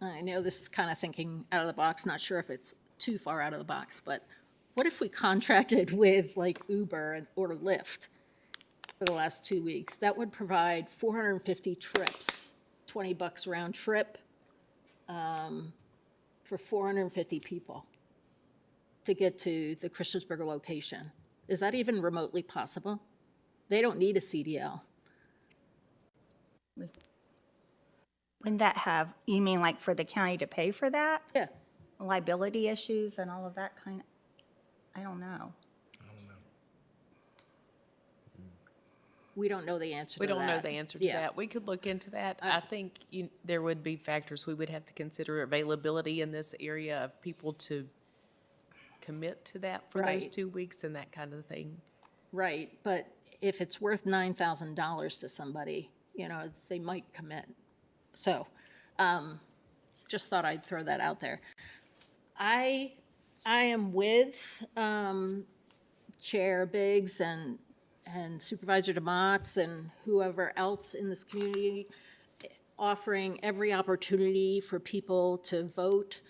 I know this is kind of thinking out of the box, not sure if it's too far out of the box, but what if we contracted with like Uber or Lyft for the last 2 weeks? That would provide 450 trips, $20 round trip, for 450 people to get to the Christiansburg location. Is that even remotely possible? They don't need a CDL. Wouldn't that have, you mean like for the county to pay for that? Yeah. Liability issues and all of that kind of, I don't know. We don't know the answer to We that. don't know the answer to Yeah. that. We could look into that. I think there would be factors we would have to consider, availability in this area of people to commit to that for those Right. 2 weeks and that kind of thing. Right, but if it's worth $9,000 to somebody, they might commit. So, just thought I'd throw that out there. I am with Chair Biggs and Supervisor DeMotts and whoever else in this community, offering every opportunity for people to vote.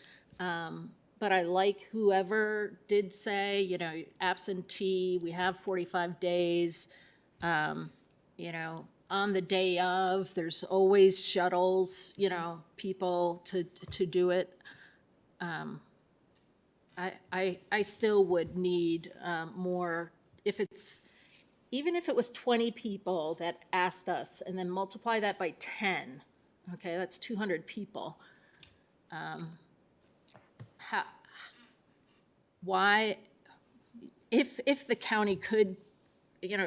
But I like whoever did say, absentee, we have 45 days. On the day of, there's always shuttles, people to do it. I still would need more, even if it was 20 people that asked us, and then multiply that by 10, okay, that's 200 people. Why, if the county could,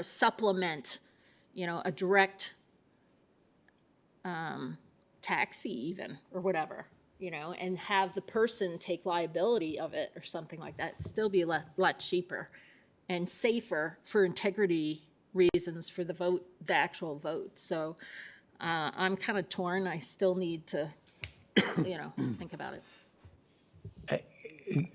supplement, a direct taxi even, or whatever, and have the person take liability of it or something like that, it'd still be a lot cheaper and safer for integrity reasons for the actual vote. So I'm kind of torn. I still need to, think about it.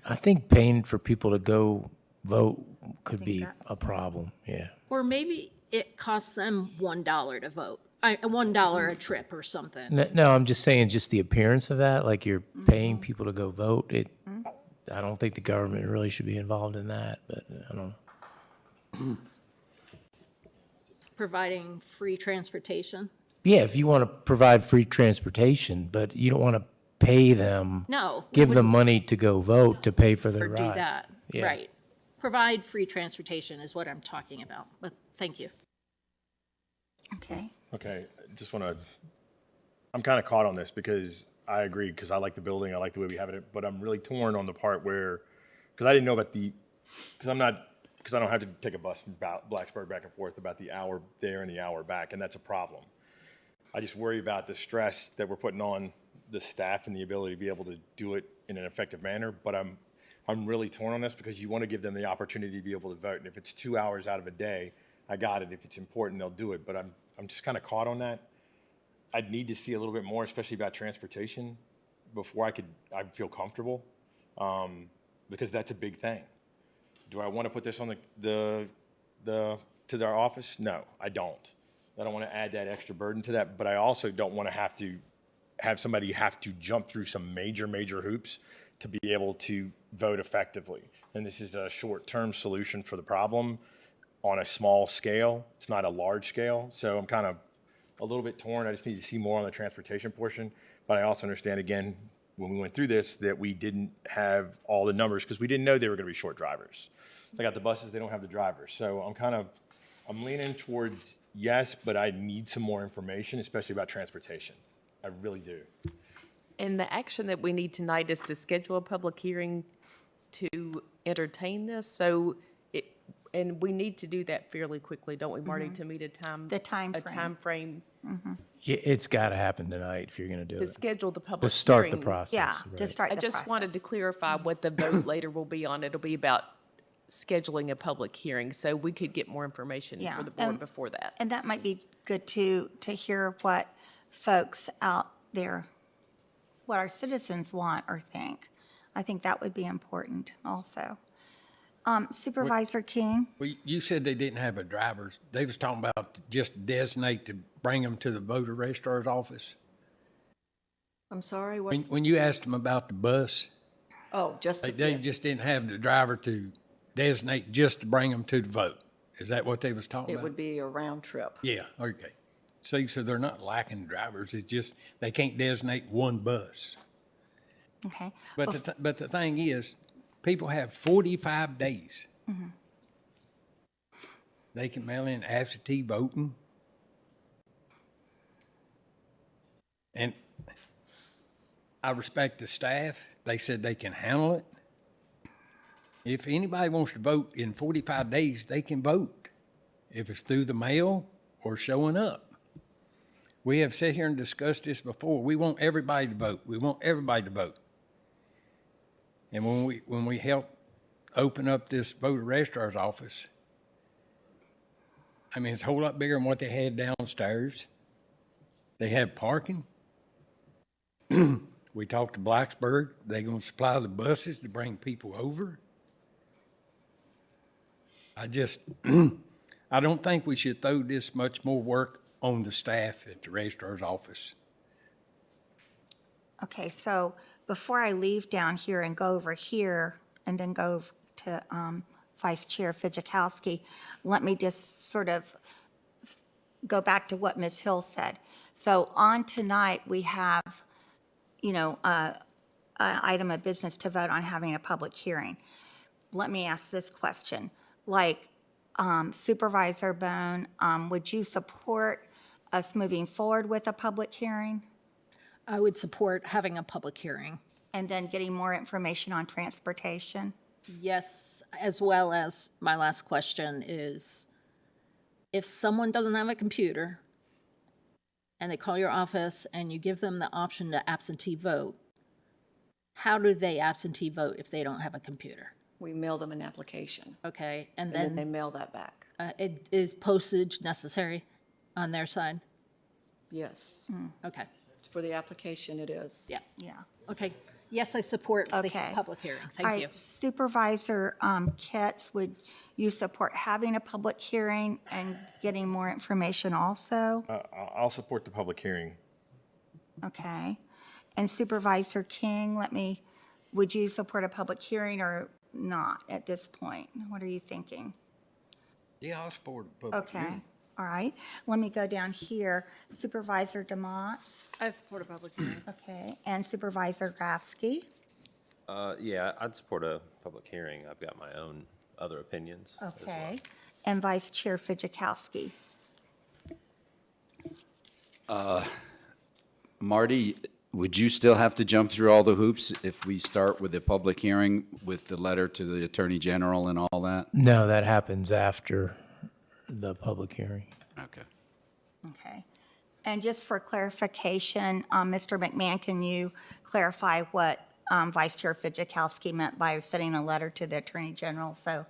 I think paying for people to go vote could be a problem, yeah. Or maybe it costs them $1 to vote, $1 a trip or something. No, I'm just saying, just the appearance of that, like you're paying people to go vote, I don't think the government really should be involved in that, but I don't know. Providing free transportation? Yeah, if you want to provide free transportation, but you don't want to pay them. No. we Give them wouldn't money to go vote to pay for their Or rides. do that, Yeah. right. Provide free transportation is what I'm talking about, but thank you. Okay. Okay, just want to, I'm kind of caught on this because I agree, because I like the building, I like the way we have it, but I'm really torn on the part where, because I didn't know about because I don't have to take a bus from Blacksburg back and forth about the hour there and the hour back, and that's a problem. I just worry about the stress that we're putting on the staff and the ability to be able to do it in an effective manner, but I'm really torn on this because you want to give them the opportunity to be able to vote, and if it's 2 hours out of a day, I got it. If it's important, they'll do it, but I'm just kind of caught on that. I'd need to see a little bit more, especially about transportation, before I'd feel comfortable, because that's a big thing. Do I want to put this on to their office? No, I don't. I don't want to add that extra burden to that, but I also don't want to have somebody have to jump through some major hoops to be able to vote effectively. And this is a short-term solution for the problem on a small scale. It's not a large scale, so I'm kind of a little bit torn. I just need to see more on the transportation portion, but I also understand, again, when we went through this, that we didn't have all the numbers because we didn't know they were going to be short drivers. They got the buses, they don't have the drivers. So I'm leaning towards yes, but I need some more information, especially about transportation. I really do. And the action that we need tonight is to schedule a public hearing to entertain this. And we need to do that fairly quickly, don't we, Marty, to meet a time frame Yeah, it's got to happen tonight if you're going to do to it. schedule the To public start the hearing. process. Yeah, right. to start the I just process. wanted to clarify what the vote later will be on. It'll be about scheduling a public hearing, so we could get more information Yeah, for the board and- before that. And that might be good to hear what folks out there, what our citizens want or think. I think that would be important also. Supervisor King? Well, you said they didn't have a driver's. They was talking about just designate to bring them to the voter registrar's office. I'm sorry, what? When you asked them about the bus, Oh, just the they yes. just didn't have the driver to designate just to bring them to the vote. Is that what they was talking It about? would be a round trip. Yeah, okay. See, so they're not lacking drivers. It's just they can't designate one bus. Okay. But the thing is, people have 45 days. Mm-hmm. They can mail in absentee voting. And I respect the staff. They said they can handle it. If anybody wants to vote in 45 days, they can vote. If it's through the mail or showing up. We have sat here and discussed this before. We want everybody to vote. We want everybody to vote. And when we help open up this voter registrar's office, I mean, it's a whole lot bigger than what they had downstairs. They have parking. We talked to Blacksburg. They're going to supply the buses to bring people over. I don't think we should throw this much more work on the staff at the registrar's office. Okay, so before I leave down here and go over here and then go to Vice Chair Fidzikowski, let me just sort of go back to what Ms. Hill said. So on tonight, we have, an item of business to vote on having a public hearing. Let me ask this question. Like Supervisor Bone, would you support us moving forward with a public hearing? I would support having a public hearing. And then getting more information on transportation? Yes, as well as my last question is, if someone doesn't have a computer and they call your office and you give them the option to absentee vote, how do they absentee vote if they don't have a computer? We mail them an application, Okay, and then they mail that back. is postage necessary on their side? Yes. Okay, For the application, it is. yeah, Yeah. okay. Yes, I support the Okay. public hearing. All Thank right, you. Supervisor Kitts, would you support having a public hearing and getting more information also? I'll support the public hearing. Okay. And Supervisor King, would you support a public hearing or not at this point? What are you thinking? Yeah, I'll support a public Okay, hearing. all right. Let me go down here. Supervisor DeMott, I support a public hearing. okay, and Supervisor Grafsky, Yeah, I'd support a public hearing. I've got my own other opinions as well. okay, and Vice Chair Fidzikowski. Marty, would you still have to jump through all the hoops if we start with a public hearing with the letter to the Attorney General and all that? No, that happens after the public hearing. Okay. Okay. And just for clarification, Mr. McMahon, can you clarify what Vice Chair Fidzikowski meant by sending a letter to the Attorney General so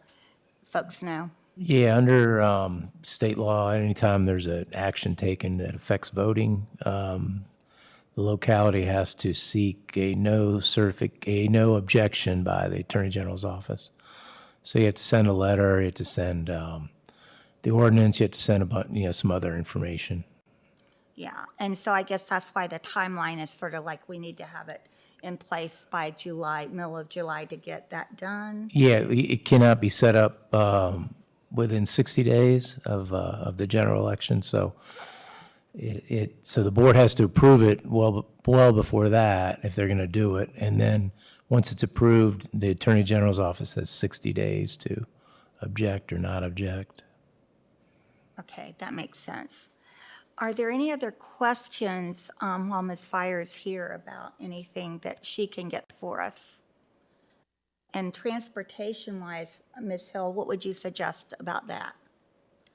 folks know? Yeah, under state law, anytime there's an action taken that affects voting, the locality has to seek a no objection by the Attorney General's office. So you have to send a letter, you have to send the ordinance, you have to send some other information. Yeah, and so I guess that's why the timeline is sort of like we need to have it in place by July, middle of July to get that done. Yeah, it cannot be set up within 60 days of the general election, so so the board has to approve it well before that if they're going to do it, and then once it's approved, the Attorney General's office has 60 days to object or not object. Okay, that makes sense. Are there any other questions while Ms. Fire is here about anything that she can get for us? And transportation-wise, Ms. Hill, what would you suggest about that?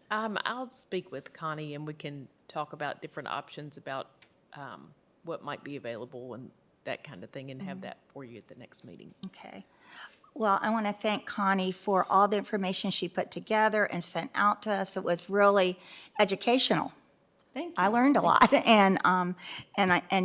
I'll speak with Connie and we can talk about different options about what might be available and that kind of thing and have that for you at the next meeting. Okay. Well, I want to thank Connie for all the information she put together and sent out to us. It was really educational. Thank you. I learned a lot, and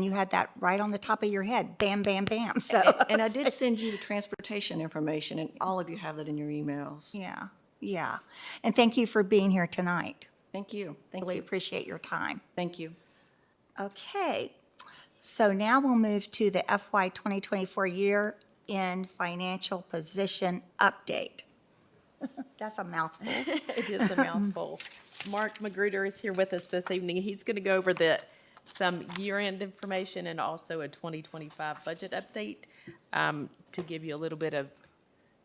you had that right on the top of your head, bam, bam, bam. So, And I did send you the transportation information, and all of you have that in your emails. yeah, yeah. And thank you for being here tonight. Thank you. Thank Really you. appreciate your time. Thank you. Okay, so now we'll move to the FY 2024 year-end financial position update. That's a mouthful. It is a mouthful. Mark Magruder is here with us this evening. He's going to go over some year-end information and also a 2025 budget update to give you a little bit of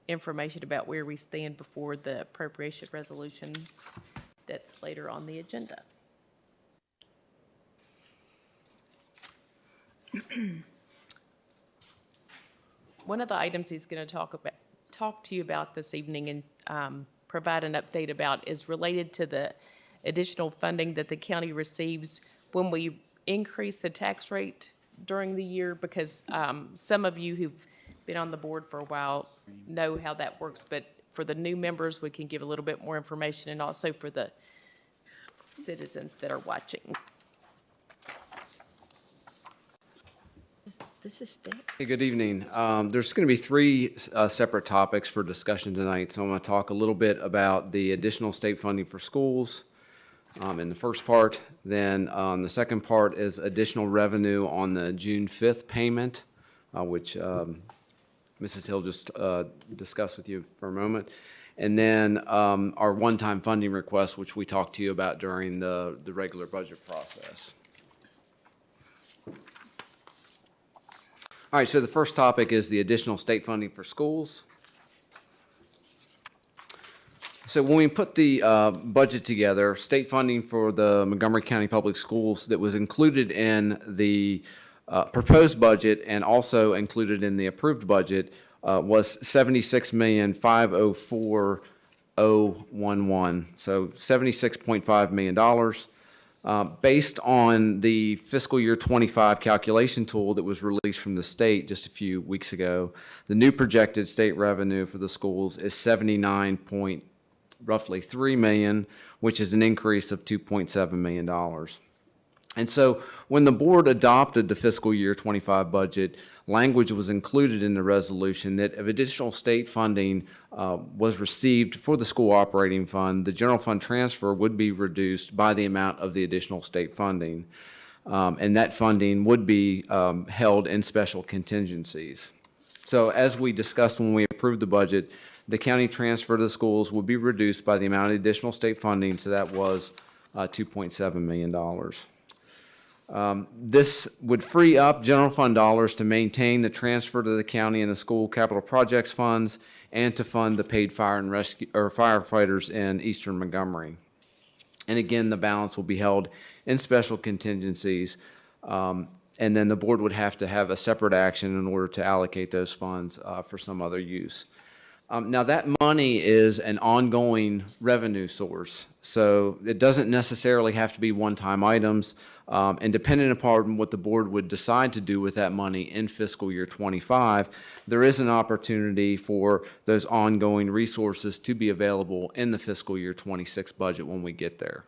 information about where we stand before the appropriation resolution that's later on the agenda. One of the items he's going to talk to you about this evening and provide an update about is related to the additional funding that the county receives when we increase the tax rate during the year, because some of you who've been on the board for a while know how that works, but for the new members, we can give a little bit more information, and also for the citizens that are watching. This is thick. Hey, good evening. There's going to be three separate topics for discussion tonight. So I'm going to talk a little bit about the additional state funding for schools in the first part. Then the second part is additional revenue on the June 5th payment, which Mrs. Hill just discussed with you for a moment. And then our one-time funding request, which we talked to you about during the regular budget process. All right, so the first topic is the additional state funding for schools. So when we put the budget together, state funding for the Montgomery County Public Schools that was included in the proposed budget and also included in the approved budget was $76,504,011, so $76.5 million. Based on the fiscal year 25 calculation tool that was released from the state just a few weeks ago, the new projected state revenue for the schools is roughly $3 million, which is an increase of $2.7 million. And so when the board adopted the fiscal year 25 budget, language was included in the resolution that if additional state funding was received for the school operating fund, the general fund transfer would be reduced by the amount of the additional state funding. And that funding would be held in special contingencies. So as we discussed when we approved the budget, the county transfer to the schools would be reduced by the amount of additional state funding, so that was $2.7 million. This would free up general fund dollars to maintain the transfer to the county and the school capital projects funds and to fund the paid fire and rescue or firefighters in eastern Montgomery. And again, the balance will be held in special contingencies. And then the board would have to have a separate action in order to allocate those funds for some other use. Now that money is an ongoing revenue source, so it doesn't necessarily have to be one-time items. And depending upon what the board would decide to do with that money in fiscal year 25, there is an opportunity for those ongoing resources to be available in the fiscal year 26 budget when we get there.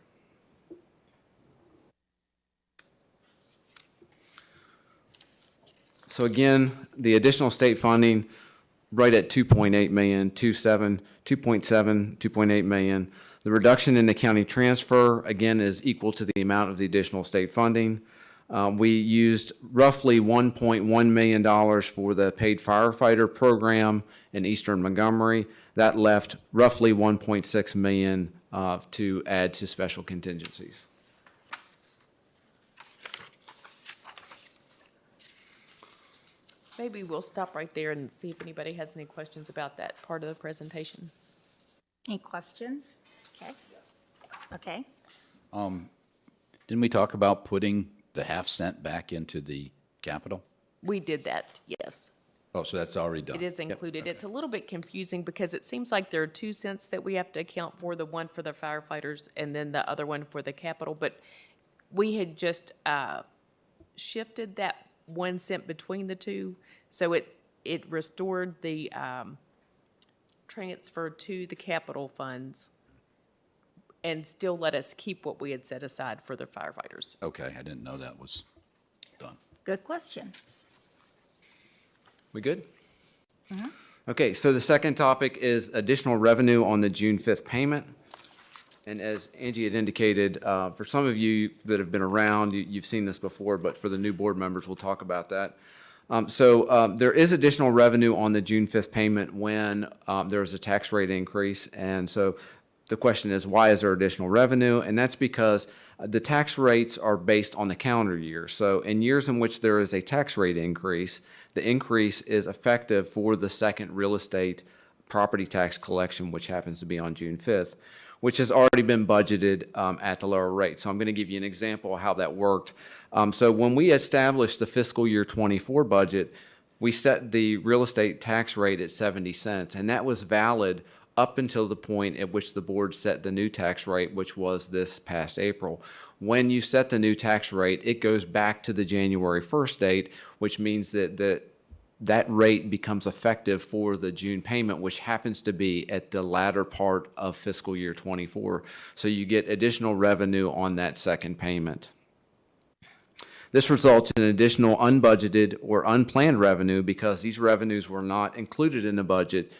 So again, the additional state funding right at 2.8 million, 2.8 million. The reduction in the county transfer, again, is equal to the amount of the additional state funding. We used roughly $1.1 million for the paid firefighter program in eastern Montgomery. That left roughly $1.6 million to add to special contingencies. Maybe we'll stop right there and see if anybody has any questions about that part of the presentation. Any questions? Okay. Okay. Didn't we talk about putting the half cent back into the capital? We did that, yes. Oh, so that's already done? It is included. It's a little bit confusing because it seems like there are 2 cents that we have to account for, the one for the firefighters and then the other one for the capital. But we had just shifted that 1 cent between the two, so it restored the transfer to the capital funds and still let us keep what we had set aside for the firefighters. Okay, I didn't know that was done. Good question. We good? Okay, so the second topic is additional revenue on the June 5th payment. And as Angie had indicated, for some of you that have been around, you've seen this before, but for the new board members, we'll talk about that. There is additional revenue on the June 5th payment when there's a tax rate increase. And so the question is, why is there additional revenue? And that's because the tax rates are based on the calendar year. So in years in which there is a tax rate increase, the increase is effective for the second real estate property tax collection, which happens to be on June 5th, which has already been budgeted at the lower rate. So I'm going to give you an example of how that worked. So when we established the fiscal year 24 budget, we set the real estate tax rate at 70 cents, and that was valid up until the point at which the board set the new tax rate, which was this past April. When you set the new tax rate, it goes back to the January 1st date, which means that rate becomes effective for the June payment, which happens to be at the latter part of fiscal year 24. So you get additional revenue on that second payment. This results in additional unbudgeted or unplanned revenue because these revenues were not included in the budget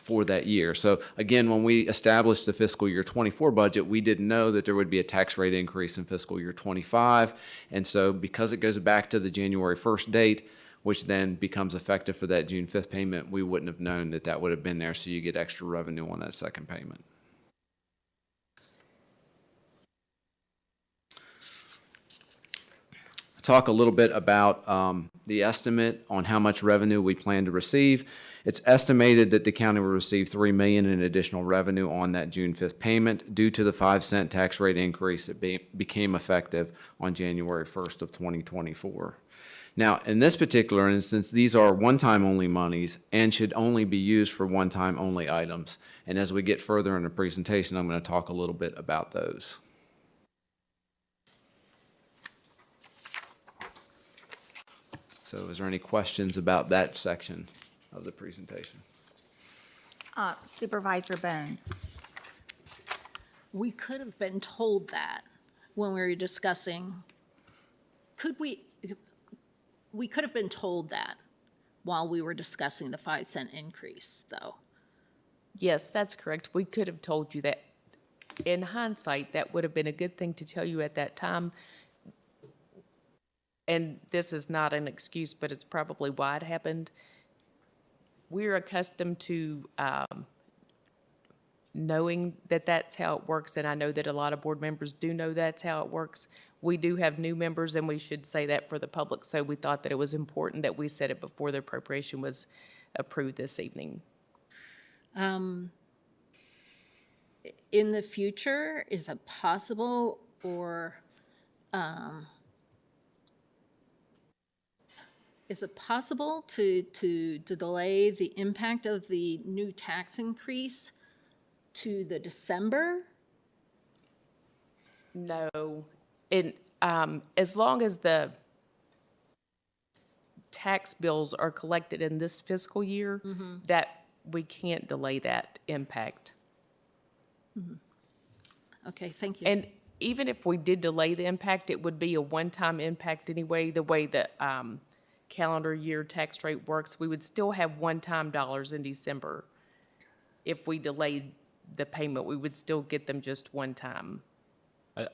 for that year. So again, when we established the fiscal year 24 budget, we didn't know that there would be a tax rate increase in fiscal year 25. And so because it goes back to the January 1st date, which then becomes effective for that June 5th payment, we wouldn't have known that that would have been there. So you get extra revenue on that second payment. Talk a little bit about the estimate on how much revenue we plan to receive. It's estimated that the county will receive $3 million in additional revenue on that June 5th payment due to the 5-cent tax rate increase that became effective on January 1st of 2024. Now, in this particular instance, these are one-time only monies and should only be used for one-time only items. And as we get further in the presentation, I'm going to talk a little bit about those. So is there any questions about that section of the presentation? Supervisor Bone. We could have been told that when we were discussing, we could have been told that while we were discussing the 5-cent increase, though. Yes, that's correct. We could have told you that. In hindsight, that would have been a good thing to tell you at that time. And this is not an excuse, but it's probably why it happened. We're accustomed to knowing that that's how it works, and I know that a lot of board members do know that's how it works. We do have new members, and we should say that for the public, so we thought that it was important that we said it before the appropriation was approved this evening. In the future, is it possible, or is it possible to delay the impact of the new tax increase to the December? No. As long as the tax bills are collected in this fiscal year, that we can't delay that impact. Okay, thank you. And even if we did delay the impact, it would be a one-time impact anyway, the way the calendar year tax rate works. We would still have one-time dollars in December. If we delayed the payment, we would still get them just one time. I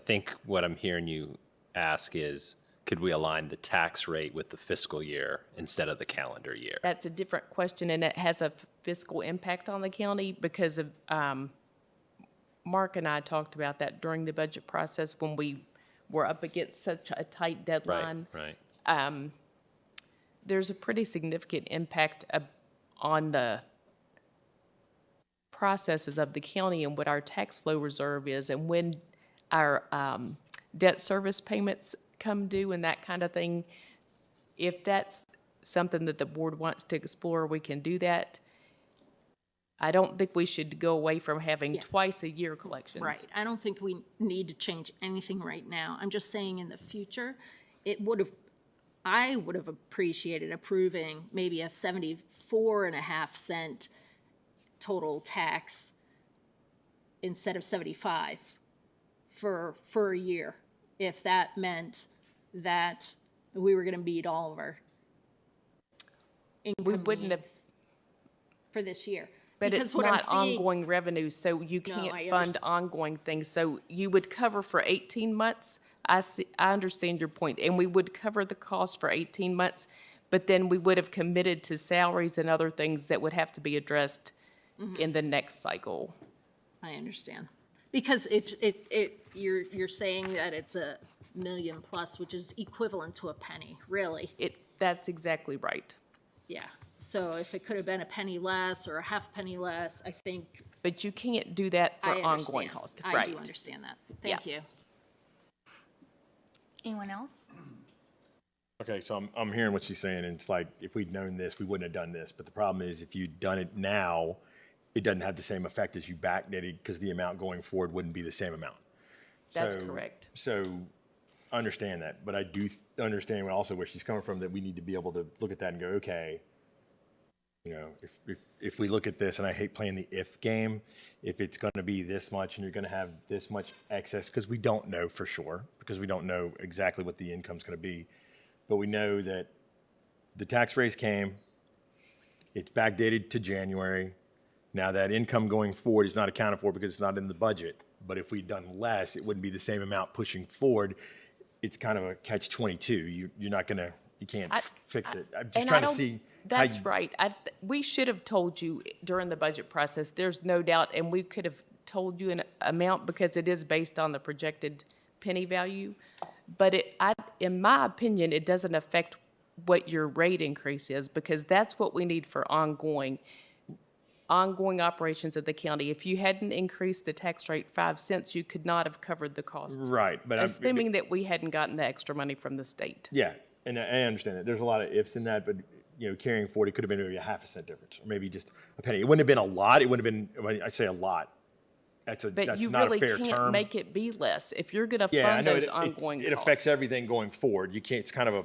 think what I'm hearing you ask is, could we align the tax rate with the fiscal year instead of the calendar year? That's a different question, and it has a fiscal impact on the county because of, Mark and I talked about that during the budget process when we were up against such a tight deadline. Right. There's a pretty significant impact on the processes of the county and what our tax flow reserve is, and when our debt service payments come due and that kind of thing. If that's something that the board wants to explore, we can do that. I don't think we should go away from having twice a year collections. Right. I don't think we need to change anything right now. I'm just saying in the future, I would have appreciated approving maybe a 74.5 cent total tax instead of 75 for a year, if that meant that we were going to meet all of our income needs for this year. But because it's what not I'm seeing, ongoing revenue, so you can't I fund ongoing things. So you would cover for 18 months. I understand your point, and we would cover the cost for 18 months, but then we would have committed to salaries and other things that would have to be addressed in the next cycle. I understand. Because you're saying that it's $1 million plus, which is equivalent to a penny, really. That's exactly right. Yeah. So if it could have been a penny less or a half penny less, I think. But you can't do that for I ongoing understand. costs. I do understand that. Thank you. Anyone else? Okay, so I'm hearing what she's saying, and it's like, if we'd known this, we wouldn't have done this. But the problem is, if you'd done it now, it doesn't have the same effect as you backdated, because the amount going forward wouldn't be the same amount. That's So- correct. So, I understand that, but I do understand also where she's coming from, that we need to be able to look at that and go, okay, you know, if we look at this, and I hate playing the if game, if it's going to be this much and you're going to have this much excess, because we don't know for sure, because we don't know exactly what the income's going to be, but we know that the tax raise came, it's backdated to January. Now that income going forward is not accounted for because it's not in the budget, but if we'd done less, it wouldn't be the same amount pushing forward. It's kind of a catch-22. You're not going to, you can't fix it. I'm just And I trying to don't- see. That's right. We should have told you during the budget process, there's no doubt, and we could have told you an amount because it is based on the projected penny value. But in my opinion, it doesn't affect what your rate increase is, because that's what we need for ongoing operations of the county. If you hadn't increased the tax rate 5 cents, you could not have covered the cost. Right, but assuming that we hadn't gotten the extra money from the state. Yeah, and I understand that. There's a lot of ifs in that, but you know, carrying forward, it could have been maybe a half a cent difference, or maybe just a penny. It wouldn't have been a lot. It would have been, when I say a lot, that's But you not really a fair can't term. make it be less if you're going to Yeah, I fund know those it ongoing it costs. affects everything going forward. You can't. It's kind of a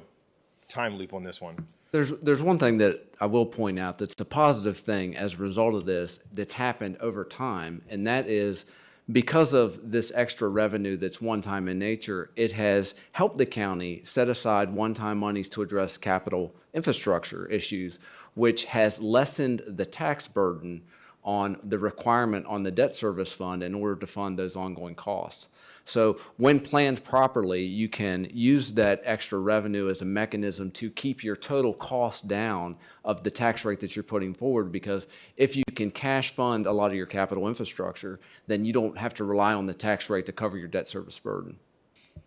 time loop on this one. There's one thing that I will point out that's a positive thing as a result of this that's happened over time, and that is because of this extra revenue that's one-time in nature, it has helped the county set aside one-time monies to address capital infrastructure issues, which has lessened the tax burden on the requirement on the debt service fund in order to fund those ongoing costs. So when planned properly, you can use that extra revenue as a mechanism to keep your total cost down of the tax rate that you're putting forward, because if you can cash fund a lot of your capital infrastructure, then you don't have to rely on the tax rate to cover your debt service burden.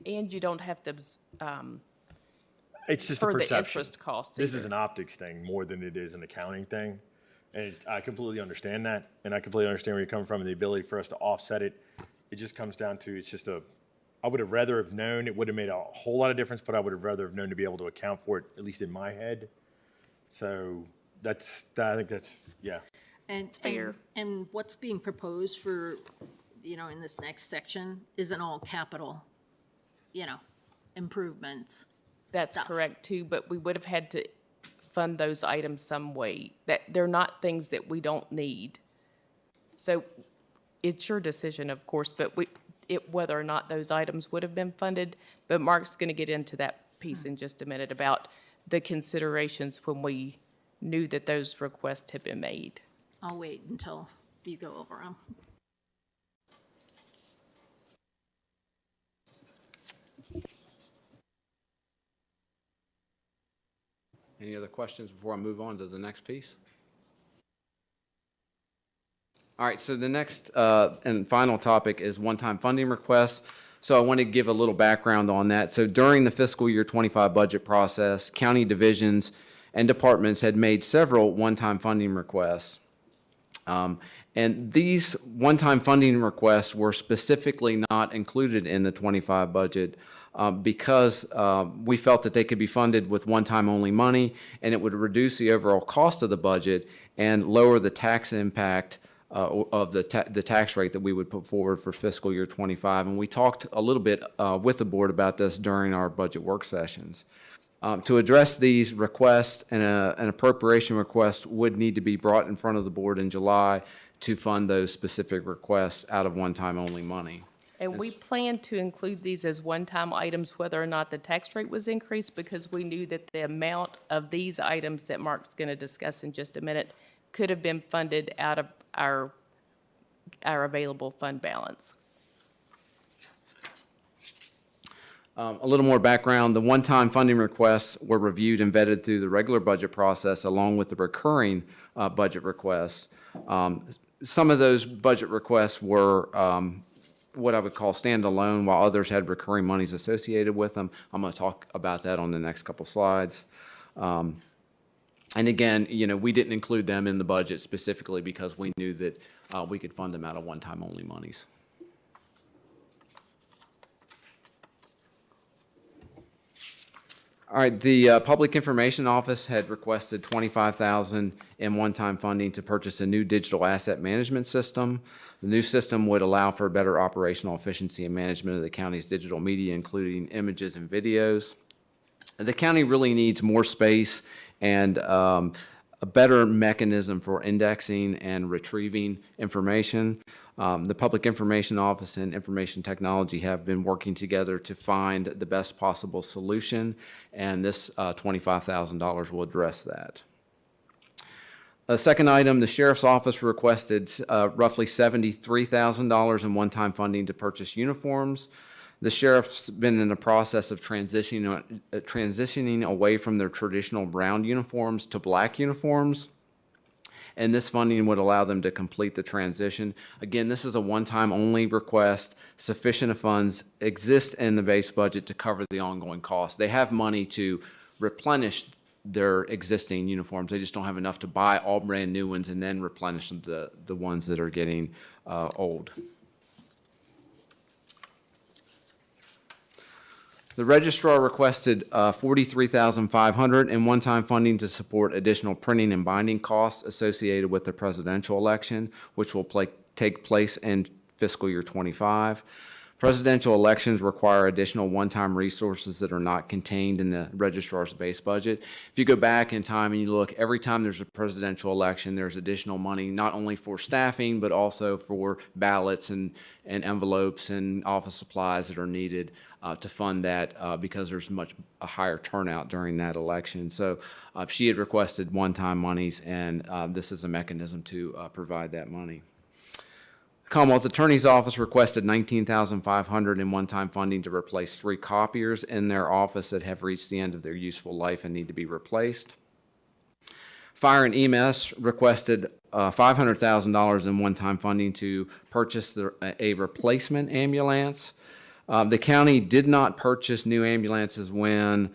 And you don't have to It's just a for the perception. interest costs This either. is an optics thing more than it is an accounting thing. And I completely understand that, and I completely understand where you're coming from, and the ability for us to offset it. It just comes down to, it's just I would have rather have known, it would have made a whole lot of difference, but I would have rather have known to be able to account for it, at least in my head. So I think that's, yeah. And fair. And what's being proposed for, you know, in this next section isn't all capital, you know, improvements. That's stuff. correct too, but we would have had to fund those items some way. That they're not things that we don't need. So it's your decision, of course, but whether or not those items would have been funded. But Mark's going to get into that piece in just a minute about the considerations when we knew that those requests had been made. I'll wait until you go over them. Any other questions before I move on to the next piece? All right, so the next and final topic is one-time funding requests. So I want to give a little background on that. So during the fiscal year 25 budget process, county divisions and departments had made several one-time funding requests. And these one-time funding requests were specifically not included in the 25 budget because we felt that they could be funded with one-time only money, and it would reduce the overall cost of the budget and lower the tax impact of the tax rate that we would put forward for fiscal year 25. And we talked a little bit with the board about this during our budget work sessions. To address these requests, an appropriation request would need to be brought in front of the board in July to fund those specific requests out of one-time only money. And we planned to include these as one-time items, whether or not the tax rate was increased, because we knew that the amount of these items that Mark's going to discuss in just a minute could have been funded out of our available fund balance. A little more background, the one-time funding requests were reviewed and vetted through the regular budget process along with the recurring budget requests. Some of those budget requests were what I would call standalone, while others had recurring monies associated with them. I'm going to talk about that on the next couple slides. And again, you know, we didn't include them in the budget specifically because we knew that we could fund them out of one-time only monies. All right, the Public Information Office had requested $25,000 in one-time funding to purchase a new digital asset management system. The new system would allow for better operational efficiency and management of the county's digital media, including images and videos. The county really needs more space and a better mechanism for indexing and retrieving information. The Public Information Office and Information Technology have been working together to find the best possible solution, and this $25,000 will address that. The second item, the Sheriff's Office requested roughly $73,000 in one-time funding to purchase uniforms. The sheriff's been in the process of transitioning away from their traditional brown uniforms to black uniforms, and this funding would allow them to complete the transition. Again, this is a one-time only request. Sufficient funds exist in the base budget to cover the ongoing costs. They have money to replenish their existing uniforms. They just don't have enough to buy all brand new ones and then replenish the ones that are getting old. The registrar requested $43,500 in one-time funding to support additional printing and binding costs associated with the presidential election, which will take place in fiscal year '25. Presidential elections require additional one-time resources that are not contained in the registrar's base budget. If you go back in time and you look, every time there's a presidential election, there's additional money, not only for staffing, but also for ballots and envelopes and office supplies that are needed to fund that because there's a higher turnout during that election. So she had requested one-time monies, and this is a mechanism to provide that money. Commonwealth Attorney's Office requested $19,500 in one-time funding to replace 3 copiers in their office that have reached the end of their useful life and need to be replaced. Fire and EMS requested $500,000 in one-time funding to purchase a replacement ambulance. The county did not purchase new ambulances when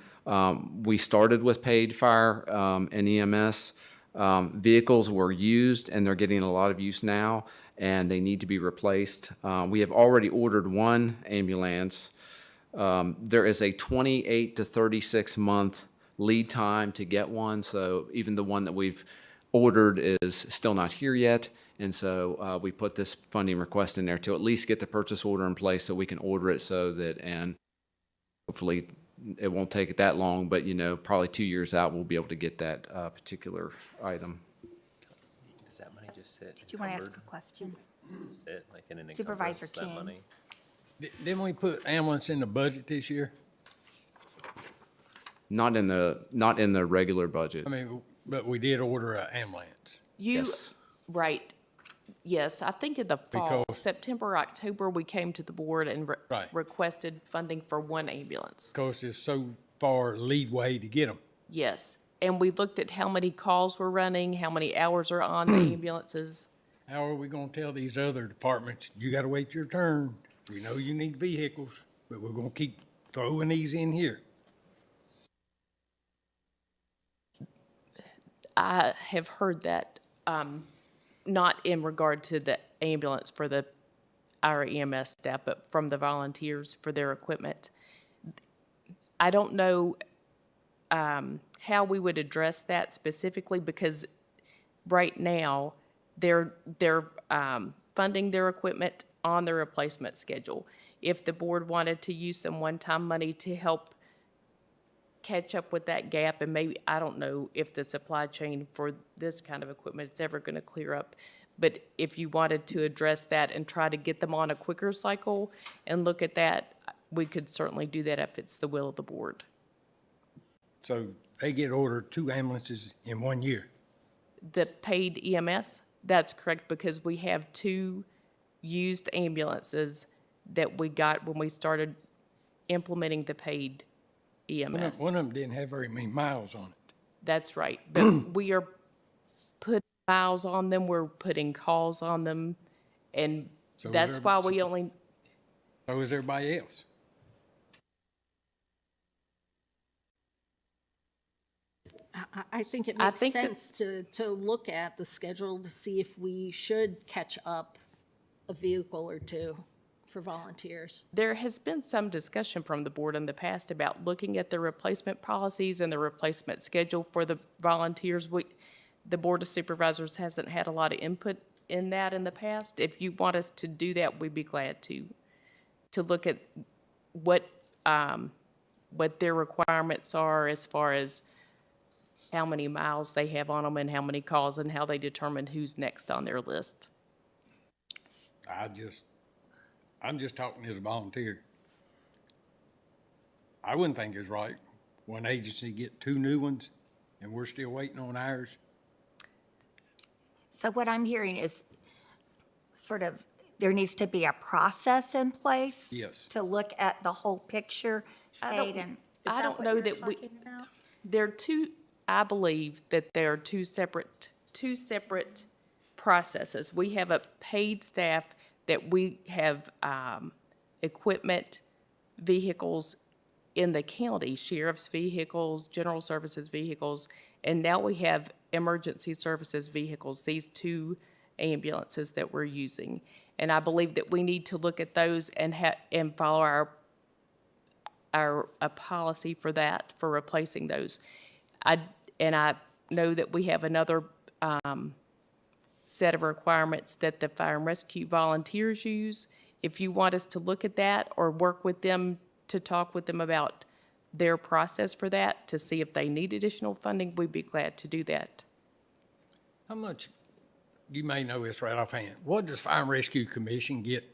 we started with paid fire and EMS. Vehicles were used, and they're getting a lot of use now, and they need to be replaced. We have already ordered one ambulance. There is a 28 to 36 month lead time to get one, so even the one that we've ordered is still not here yet, and so we put this funding request in there to at least get the purchase order in place so we can order it, so that, and hopefully it won't take it that long, but probably 2 years out we'll be able to get that particular item. Does that money just sit? Did you want to ask a question? Sit like in an Supervisor encumbrance, that King. money? Didn't we put ambulance in the budget this year? Not in the regular budget. I mean, but we did order an ambulance. Yes. Right. Yes, I think in the fall, Because- September, October, we came to the board and Right. requested funding for one ambulance. Because there's so far leadway to get them. Yes, and we looked at how many calls we're running, how many hours are on the ambulances. How are we gonna tell these other departments, you gotta wait your turn? We know you need vehicles, but we're gonna keep throwing these in here. I have heard that, not in regard to the ambulance for our EMS staff, but from the volunteers for their equipment. I don't know how we would address that specifically, because right now they're funding their equipment on the replacement schedule. If the board wanted to use some one-time money to help catch up with that gap, and maybe, I don't know if the supply chain for this kind of equipment is ever going to clear up, but if you wanted to address that and try to get them on a quicker cycle and look at that, we could certainly do that if it's the will of the board. So they get ordered 2 ambulances in 1 year. The paid EMS, that's correct, because we have 2 used ambulances that we got when we started implementing the paid EMS. One of them didn't have very many miles on it. That's right, but we are putting miles on them, we're putting calls on them, and So that's why we only, So is everybody else. I think it I makes think that- sense to look at the schedule to see if we should catch up a vehicle or 2 for volunteers. There has been some discussion from the board in the past about looking at the replacement policies and the replacement schedule for the volunteers. The Board of Supervisors hasn't had a lot of input in that in the past. If you want us to do that, we'd be glad to look at what their requirements are as far as how many miles they have on them and how many calls and how they determine who's next on their list. I'm just talking as a volunteer. I wouldn't think it's right one agency get 2 new ones and we're still waiting on ours. So what I'm hearing is sort of, there needs to be a process in place. Yes. To look at the whole picture. I Hayden, don't, is I that don't what know you're that we, talking about? they're two, I believe that there are two separate processes. We have a paid staff that we have equipment, vehicles in the county, sheriff's vehicles, general services vehicles, and now we have emergency services vehicles, these 2 ambulances that we're using. And I believe that we need to look at those and follow a policy for that, for replacing those. I know that we have another set of requirements that the fire and rescue volunteers use. If you want us to look at that or work with them to talk with them about their process for that, to see if they need additional funding, we'd be glad to do that. How much, you may know this right offhand, what does Fire and Rescue Commission get?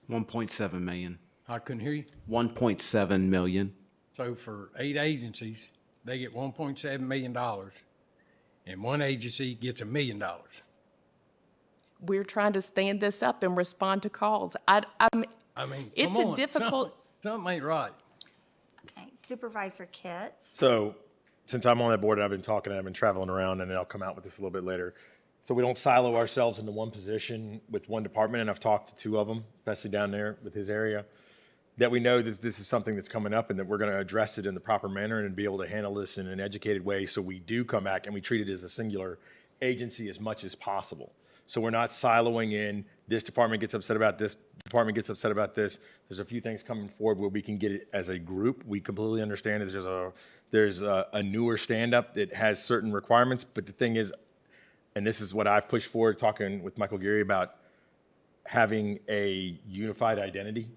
1.7 million. I couldn't hear you. 1.7 million. So for 8 agencies, they get $1.7 million, and one agency gets $1 million. We're trying to stand this up and respond to calls. I mean, it's come a on, difficult. Something ain't right. Okay, Supervisor Kitts. So since I'm on that board and I've been talking and I've been traveling around, and I'll come out with this a little bit later. So we don't silo ourselves into one position with one department, and I've talked to 2 of them, especially down there with his area, that we know that this is something that's coming up and that we're going to address it in the proper manner and be able to handle this in an educated way so we do come back and we treat it as a singular agency as much as possible. So we're not siloing in, this department gets upset about this, department gets upset about this. There's a few things coming forward where we can get it as a group. We completely understand that there's a newer stand-up that has certain requirements, but the thing is, and this is what I've pushed forward, talking with Michael Geary about having a unified identity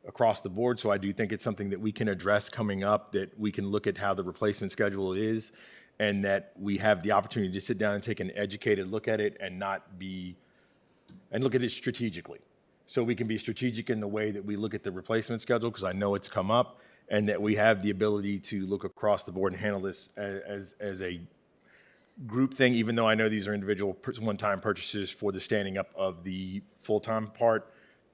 across the board. So I do think it's something that we can address coming up, that we can look at how the replacement schedule is, and that we have the opportunity to sit down and take an educated look at it and look at it strategically. So we can be strategic in the way that we look at the replacement schedule, because I know it's come up, and that we have the ability to look across the board and handle this as a group thing, even though I know these are individual one-time purchases for the standing up of the full-time part.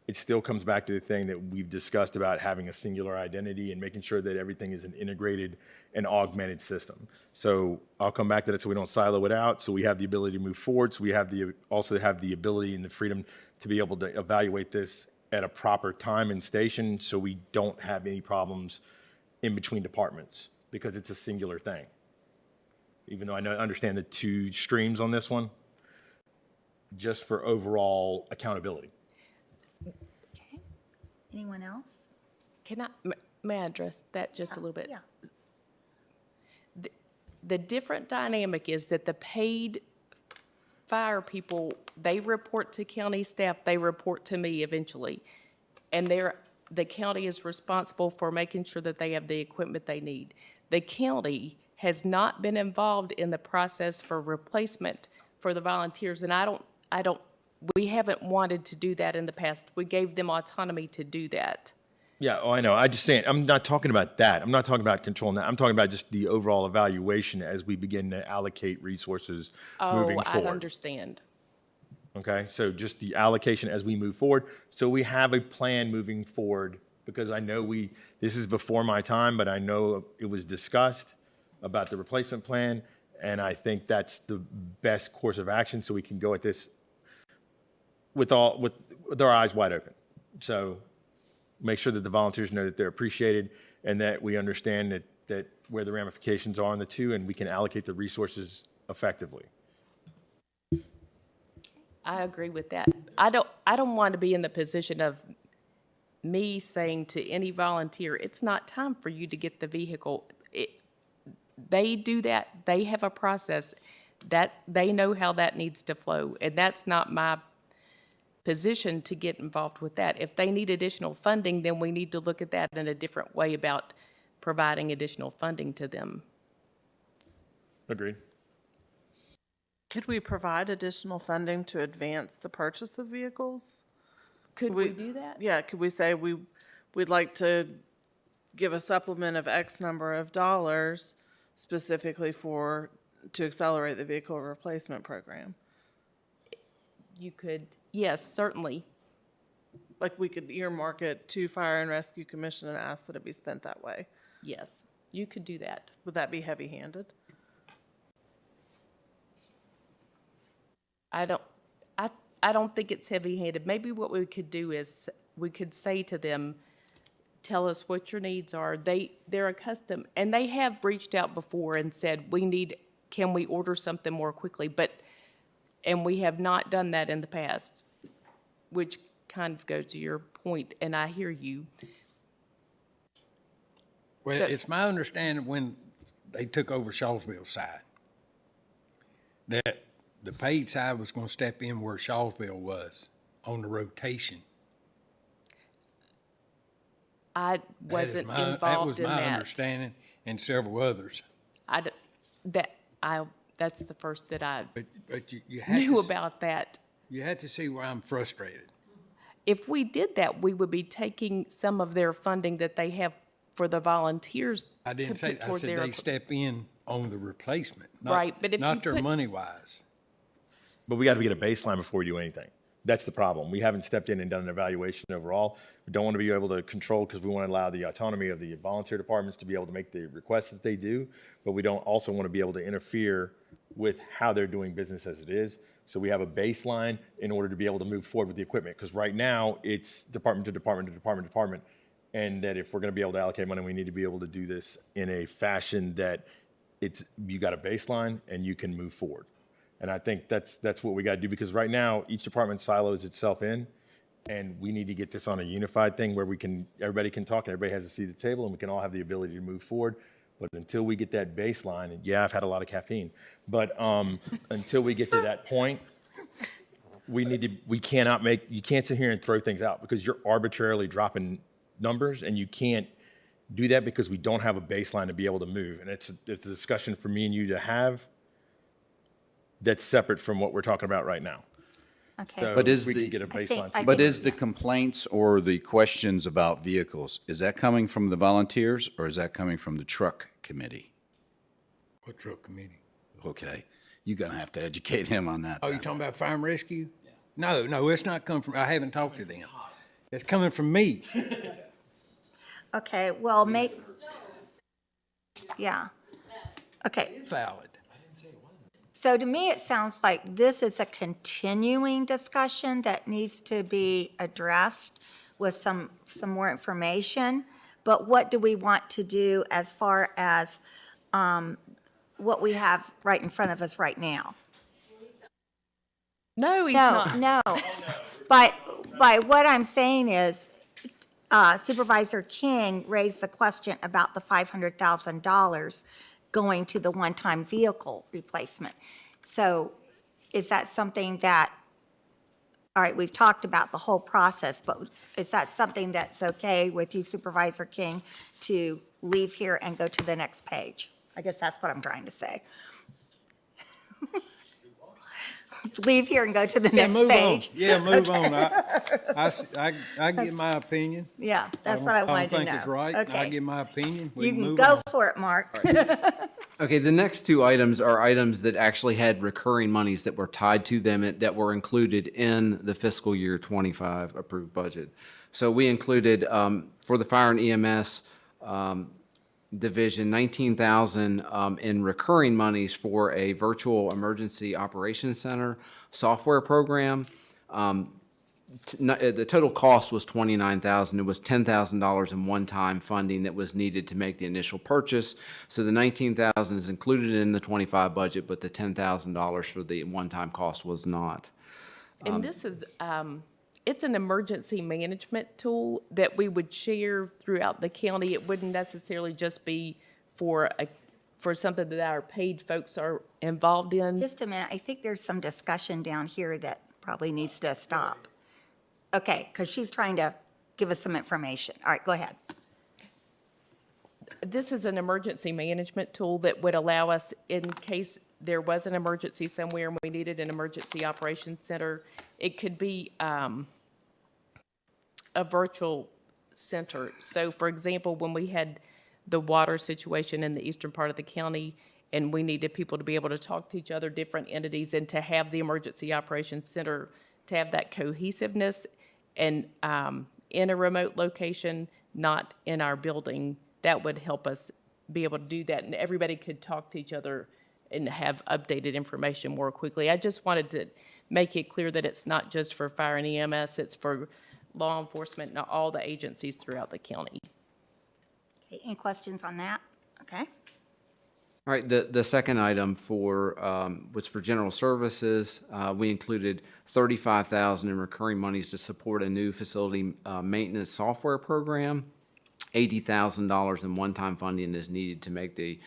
It still comes back to the thing that we've discussed about having a singular identity and making sure that everything is an integrated and augmented system. So I'll come back to that so we don't silo it out, so we have the ability to move forward, so we have also have the ability and the freedom to be able to evaluate this at a proper time and station, so we don't have any problems in between departments, because it's a singular thing. Even though I understand the 2 streams on this one, just for overall accountability. Okay, anyone else? May I address that just a little bit? Yeah. The different dynamic is that the paid fire people, they report to county staff, they report to me eventually. And the county is responsible for making sure that they have the equipment they need. The county has not been involved in the process for replacement for the volunteers, and we haven't wanted to do that in the past. We gave them autonomy to do that. Yeah, I know. I just saying, I'm not talking about that. I'm not talking about controlling that. I'm talking about just the overall evaluation as we begin to allocate resources moving forward. I understand. Okay, so just the allocation as we move forward. So we have a plan moving forward, because I know this is before my time, but I know it was discussed about the replacement plan, and I think that's the best course of action, so we can go at this with our eyes wide open. So make sure that the volunteers know that they're appreciated and that we understand that where the ramifications are on the 2, and we can allocate the resources effectively. I agree with that. I don't want to be in the position of me saying to any volunteer, it's not time for you to get the vehicle. They do that. They have a process that they know how that needs to flow. And that's not my position to get involved with that. If they need additional funding, then we need to look at that in a different way about providing additional funding to them. Agreed. Could we provide additional funding to advance the purchase of vehicles? Could we do that? Yeah, could we say we'd like to give a supplement of X number of dollars specifically to accelerate the vehicle replacement program? You could, yes, certainly. Like we could earmark it to Fire and Rescue Commission and ask that it be spent that way. Yes, you could do that. Would that be heavy-handed? I don't think it's heavy-handed. Maybe what we could do is we could say to them, tell us what your needs are. They're accustomed, and they have reached out before and said, can we order something more quickly? And we have not done that in the past, which kind of goes to your point, and I hear you. Well, So- it's my understanding when they took over Shawsville's side, that the paid side was going to step in where Shawsville was on the rotation. I wasn't That was involved in my that. understanding, and several others. That's the first that I But you had knew to, about that. you had to see where I'm frustrated. If we did that, we would be taking some of their funding that they have for the volunteers I didn't to say, put I toward said their. they step in on the replacement, Right, but if not you their put- money-wise. But we got to get a baseline before we do anything. That's the problem. We haven't stepped in and done an evaluation overall. We don't want to be able to control because we want to allow the autonomy of the volunteer departments to be able to make the requests that they do, but we don't also want to be able to interfere with how they're doing business as it is. So we have a baseline in order to be able to move forward with the equipment, because right now it's department to department to department to department. And that if we're going to be able to allocate money, we need to be able to do this in a fashion that you got a baseline and you can move forward. And I think that's what we got to do, because right now each department silos itself in, and we need to get this on a unified thing where everybody can talk and everybody has a seat at the table and we can all have the ability to move forward. But until we get that baseline, and yeah, I've had a lot of caffeine, but until we get to that point, you can't sit here and throw things out because you're arbitrarily dropping numbers, and you can't do that because we don't have a baseline to be able to move. And it's a discussion for me and you to have that's separate from what we're talking about right now. Okay. So But is we the- can get a I think- baseline. I But is the complaints or the questions about vehicles, is that coming from the volunteers or is that coming from the truck committee? What truck committee? Okay, you're gonna have to educate him on that. Oh, you then. talking about fire and rescue? No, it's not coming from, I haven't talked to them. It's coming from me. Okay, well, yeah. Okay, Valid. so to me, it sounds like this is a continuing discussion that needs to be addressed with some more information. But what do we want to do as far as what we have right in front of us right now? No, he's not. No. But what I'm saying is Supervisor King raised the question about the $500,000 going to the one-time vehicle replacement. So is that something that, all right, we've talked about the whole process, but is that something that's okay with you, Supervisor King, to leave here and go to the next page? I guess that's what I'm trying to say. Leave here and go to the next Move on. page. Yeah, move on. I give my opinion. Yeah, that's what I wanted to know. I don't think it's right. I Okay. give my opinion. We You can can move go on. for it, Mark. Okay, the next two items are items that actually had recurring monies that were tied to them that were included in the fiscal year 25 approved budget. So we included, for the fire and EMS division, $19,000 in recurring monies for a virtual emergency operations center software program. The total cost was $29,000. It was $10,000 in one-time funding that was needed to make the initial purchase. So the $19,000 is included in the 25 budget, but the $10,000 for the one-time cost was not. And this is it's an emergency management tool that we would share throughout the county. It wouldn't necessarily just be for something that our paid folks are involved in. Just a minute, I think there's some discussion down here that probably needs to stop. Okay, because she's trying to give us some information. All right, go ahead. This is an emergency management tool that would allow us, in case there was an emergency somewhere and we needed an emergency operations center, it could be a virtual center. So for example, when we had the water situation in the eastern part of the county and we needed people to be able to talk to each other, different entities, and to have the emergency operations center, to have that cohesiveness and in a remote location, not in our building, that would help us be able to do that, and everybody could talk to each other and have updated information more quickly. I just wanted to make it clear that it's not just for fire and EMS, it's for law enforcement and all the agencies throughout the county. Okay, any questions on that? Okay. All right, the second item was for general services. We included $35,000 in recurring monies to support a new facility maintenance software program. $80,000 in one-time funding is needed to make the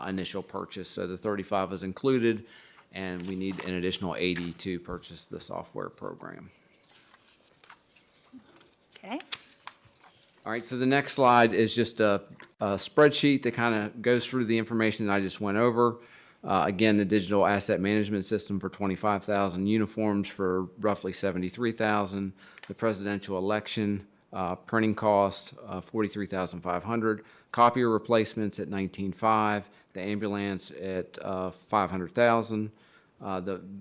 initial purchase. So the 35 was included, and we need an additional 80 to purchase the software program. Okay. All right, so the next slide is just a spreadsheet that kind of goes through the information that I just went over. Again, the digital asset management system for $25,000, uniforms for roughly $73,000, the presidential election printing costs $43,500, copier replacements at $19,500, the ambulance at $500,000,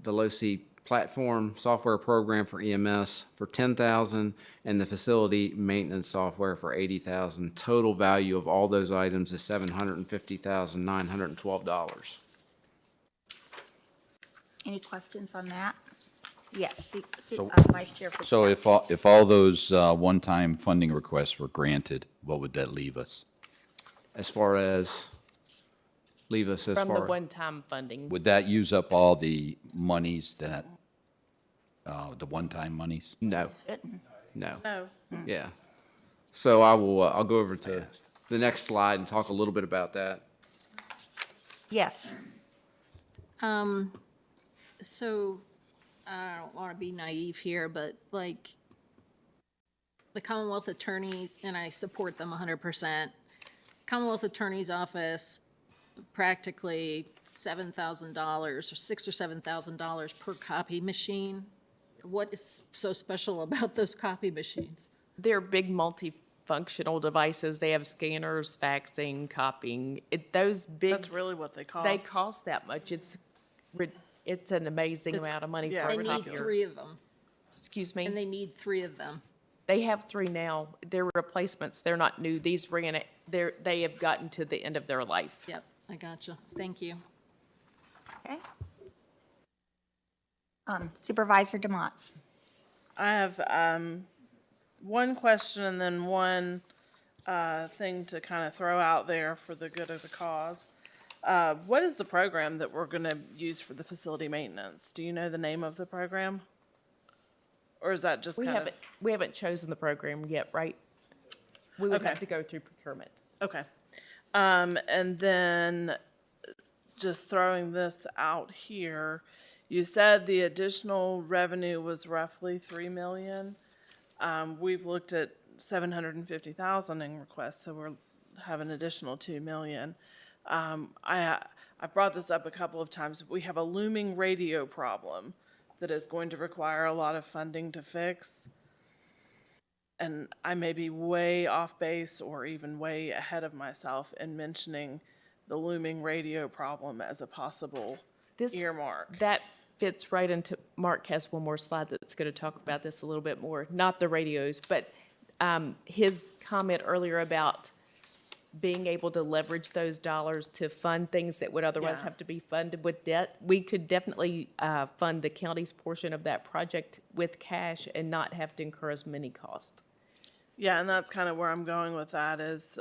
the low-C platform software program for EMS for $10,000, and the facility maintenance software for $80,000. Total value of all those items is $750,912. Any questions on that? Yes, Vice Chair. So if all those one-time funding requests were granted, what would that leave us? As far as From the one-time funding. Would that use up all the monies that, the one-time monies? No. No. Yeah. So I'll go over to the next slide and talk a little bit about that. Yes. So I don't want to be naive here, but like the Commonwealth Attorneys, and I support them 100%, Commonwealth Attorney's Office, practically $7,000 or $6,000 or $7,000 per copy machine. What is so special about those copy machines? They're big multifunctional devices. They have scanners, faxing, copying. Those big. That's really what they cost. They cost that much. It's an amazing amount of money for a They need copier. 3 of them. Excuse me? And they need 3 of them. They have 3 now. They're replacements. They're not new. These they have gotten to the end of their life. Yep, I gotcha. Thank you. Okay. Supervisor DeMott. I have one question and then one thing to kind of throw out there for the good of the cause. What is the program that we're going to use for the facility maintenance? Do you know the name of the program? Or is that just We haven't chosen the program yet, right? We would Okay. have to go through procurement. Okay. And then just throwing this out here, you said the additional revenue was roughly $3 million. We've looked at $750,000 in requests, so we'll have an additional $2 million. I've brought this up a couple of times. We have a looming radio problem that is going to require a lot of funding to fix. And I may be way off base or even way ahead of myself in mentioning the looming radio problem as a possible earmark. That fits right into, Mark has one more slide that's going to talk about this a little bit more, not the radios, but his comment earlier about being able to leverage those dollars to fund things that would otherwise have to be funded with debt. We could definitely fund the county's portion of that project with cash and not have to incur as many costs. Yeah, and that's kind of where I'm going with that is,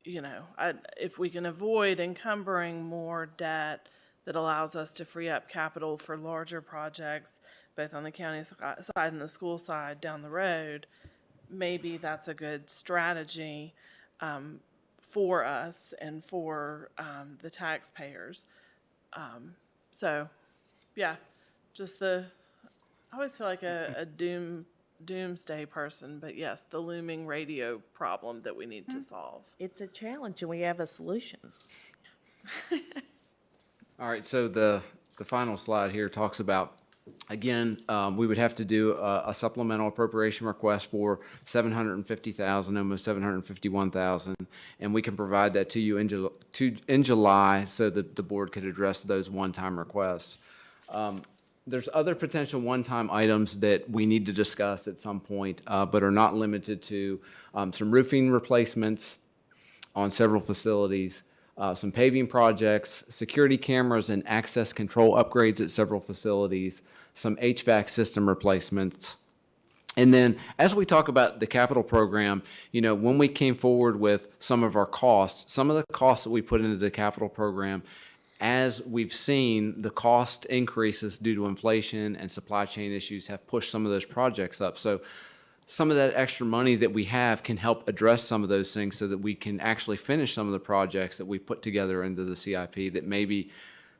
if we can avoid encumbering more debt, that allows us to free up capital for larger projects, both on the county side and the school side down the road, maybe that's a good strategy for us and for the taxpayers. So, yeah, just I always feel like a doomsday person, but yes, the looming radio problem that we need to solve. It's a challenge and we have a solution. All right, so the final slide here talks about, again, we would have to do a supplemental appropriation request for $750,000, almost $751,000, and we can provide that to you in July so that the board could address those one-time requests. There's other potential one-time items that we need to discuss at some point, but are not limited to some roofing replacements on several facilities, some paving projects, security cameras and access control upgrades at several facilities, some HVAC system replacements. And then as we talk about the capital program, you know, when we came forward with some of our costs, some of the costs that we put into the capital program, as we've seen, the cost increases due to inflation and supply chain issues have pushed some of those projects up. So some of that extra money that we have can help address some of those things so that we can actually finish some of the projects that we put together into the CIP that maybe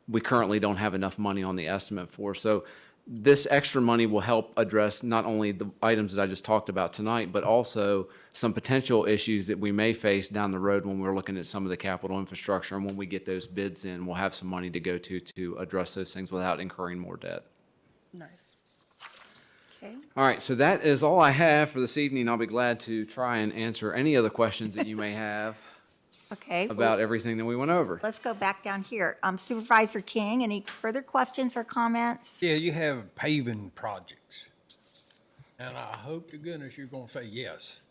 we currently don't have enough money on the estimate for. So this extra money will help address not only the items that I just talked about tonight, but also some potential issues that we may face down the road when we're looking at some of the capital infrastructure. And when we get those bids in, we'll have some money to go to address those things without incurring more debt. Nice. Okay. All right, so that is all I have for this evening. I'll be glad to try and answer any other questions that you may have Okay. about everything that we went over. Let's go back down here. Supervisor King, any further questions or comments? Yeah, you have paving projects. And I hope to goodness you're gonna say yes.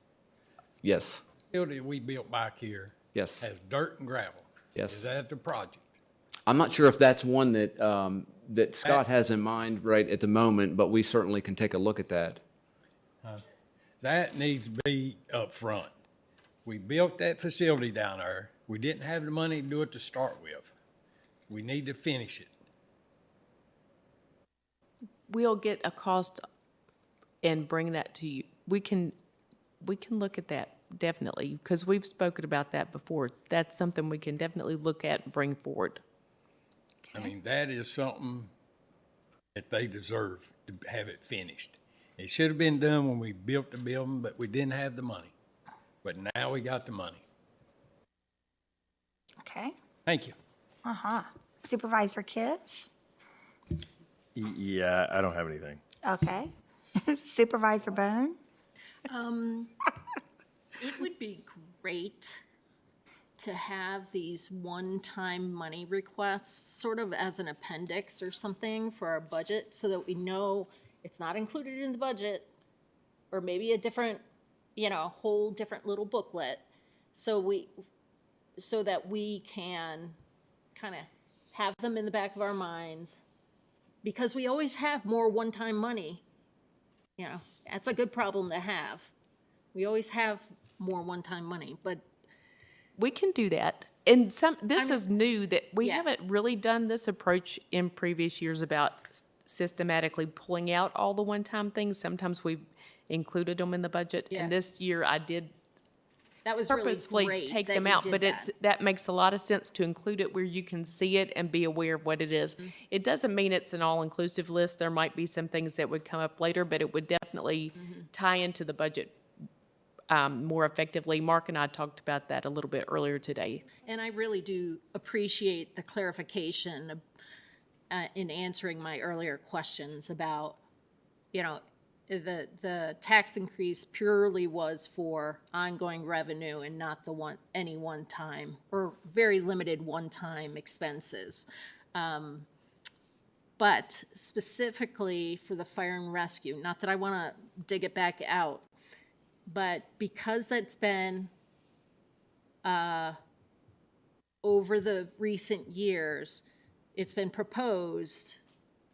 Yes, Building we built back here yes, has dirt and gravel. yes. Is that the project? I'm not sure if that's one that, that Scott has in mind right at the moment, but we certainly can take a look at that. That needs to be up front. We built that facility down there. We didn't have the money to do it to start with. We need to finish it. We'll get a cost and bring that to you. We can look at that, definitely, because we've spoken about that before. That's something we can definitely look at and bring forward. I mean, that is something that they deserve to have it finished. It should have been done when we built the building, but we didn't have the money. But now we got the money. Okay. Thank you. Supervisor Kitts? Yeah, I don't have anything. Okay. Supervisor Bone? It would be great to have these one-time money requests sort of as an appendix or something for our budget so that we know it's not included in the budget, or maybe a different, whole different little booklet, so that we can kind of have them in the back of our minds, because we always have more one-time money. That's a good problem to have. We always have more one-time money, but We can do that. And this is new, that we haven't really done this approach in previous years about systematically pulling out all the one-time things. Sometimes we've included them in the budget. Yeah. And this year I did that was really purposefully great take that them you out. did But that. that makes a lot of sense to include it where you can see it and be aware of what it is. Mm-hmm. It doesn't mean it's an all-inclusive list. There might be some things that would come up later, but it would definitely tie into the budget more effectively. Mark and I talked about that a little bit earlier today. And I really do appreciate the clarification in answering my earlier questions about, the tax increase purely was for ongoing revenue and not any one-time or very limited one-time expenses. But specifically for the fire and rescue, not that I want to dig it back out, but because that's been over the recent years, it's been proposed,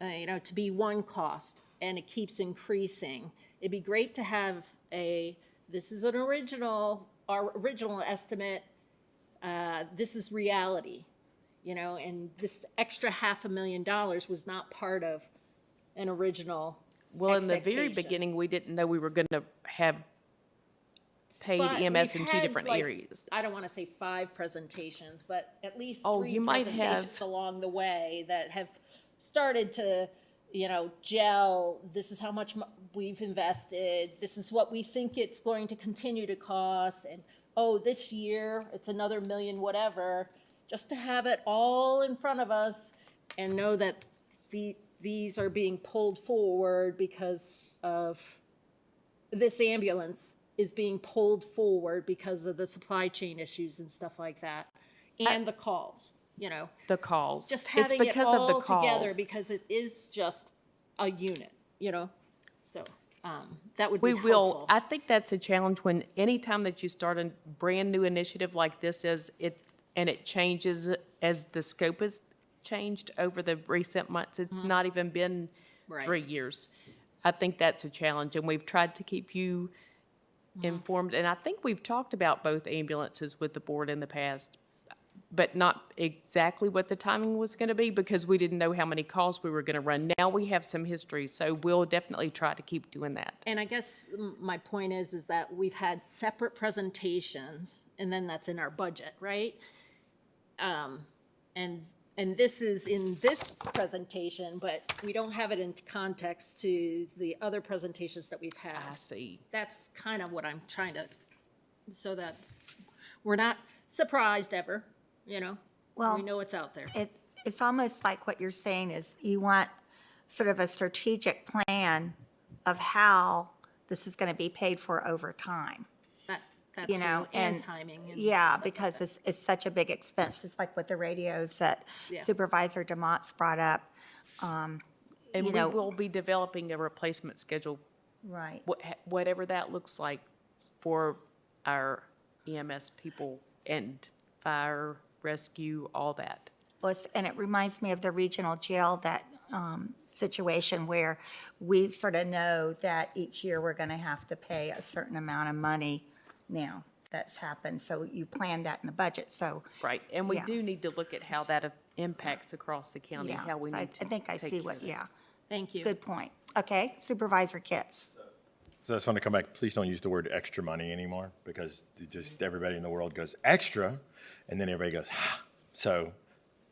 to be one cost, and it keeps increasing. It'd be great to have this is our original estimate, this is reality. and this extra $500,000 was not part of an original Well, in the very expectation. beginning, we didn't know we were going to have paid But EMS we've in two had, different like, areas. I don't want to say 5 presentations, but at least Oh, 3 you might presentations have. along the way that have started to, gel. This is how much we've invested. This is what we think it's going to continue to cost. And, oh, this year it's another million, whatever, just to have it all in front of us and know that these are being pulled forward because of this ambulance is being pulled forward because of the supply chain issues and stuff like that, and the calls, The calls. just It's having it because of the all together calls. because it is just a unit, so that would be We will, helpful. I think that's a challenge when, anytime that you start a brand-new initiative like this and it changes as the scope has changed over the recent months. It's not even been Right. 3 years. I think that's a challenge, and we've tried to keep you informed. And I think we've talked about both ambulances with the board in the past, but not exactly what the timing was going to be because we didn't know how many calls we were going to run. Now we have some history, so we'll definitely try to keep doing that. And I guess my point is that we've had separate presentations, and then that's in our budget, right? And this is in this presentation, but we don't have it in context to the other presentations that we've had. I see. That's kind of what I'm trying to, so that we're not surprised ever, Well, we know it's out there. It's almost like what you're saying is you want sort of a strategic plan of how this is going to be paid for over time. That too, and timing. And Yeah, stuff like because that. it's such a big expense, just like with the radios that Yeah. Supervisor DeMott's brought up. And You we know- will be developing a replacement schedule, Right. whatever that looks like for our EMS people and fire, rescue, all that. Well, and it reminds me of the regional jail, that situation where we sort of know that each year we're going to have to pay a certain amount of money now. That's happened, so you plan that in the budget, so. Right, and we Yeah. do need to look at how that impacts across the county, Yeah, how we I need to think I take see care what, of it. yeah. Thank you. Good point. Okay, Supervisor Kitts. So I just want to come back, please don't use the word extra money anymore, because it just everybody in the world goes extra, and then everybody goes, ha. So,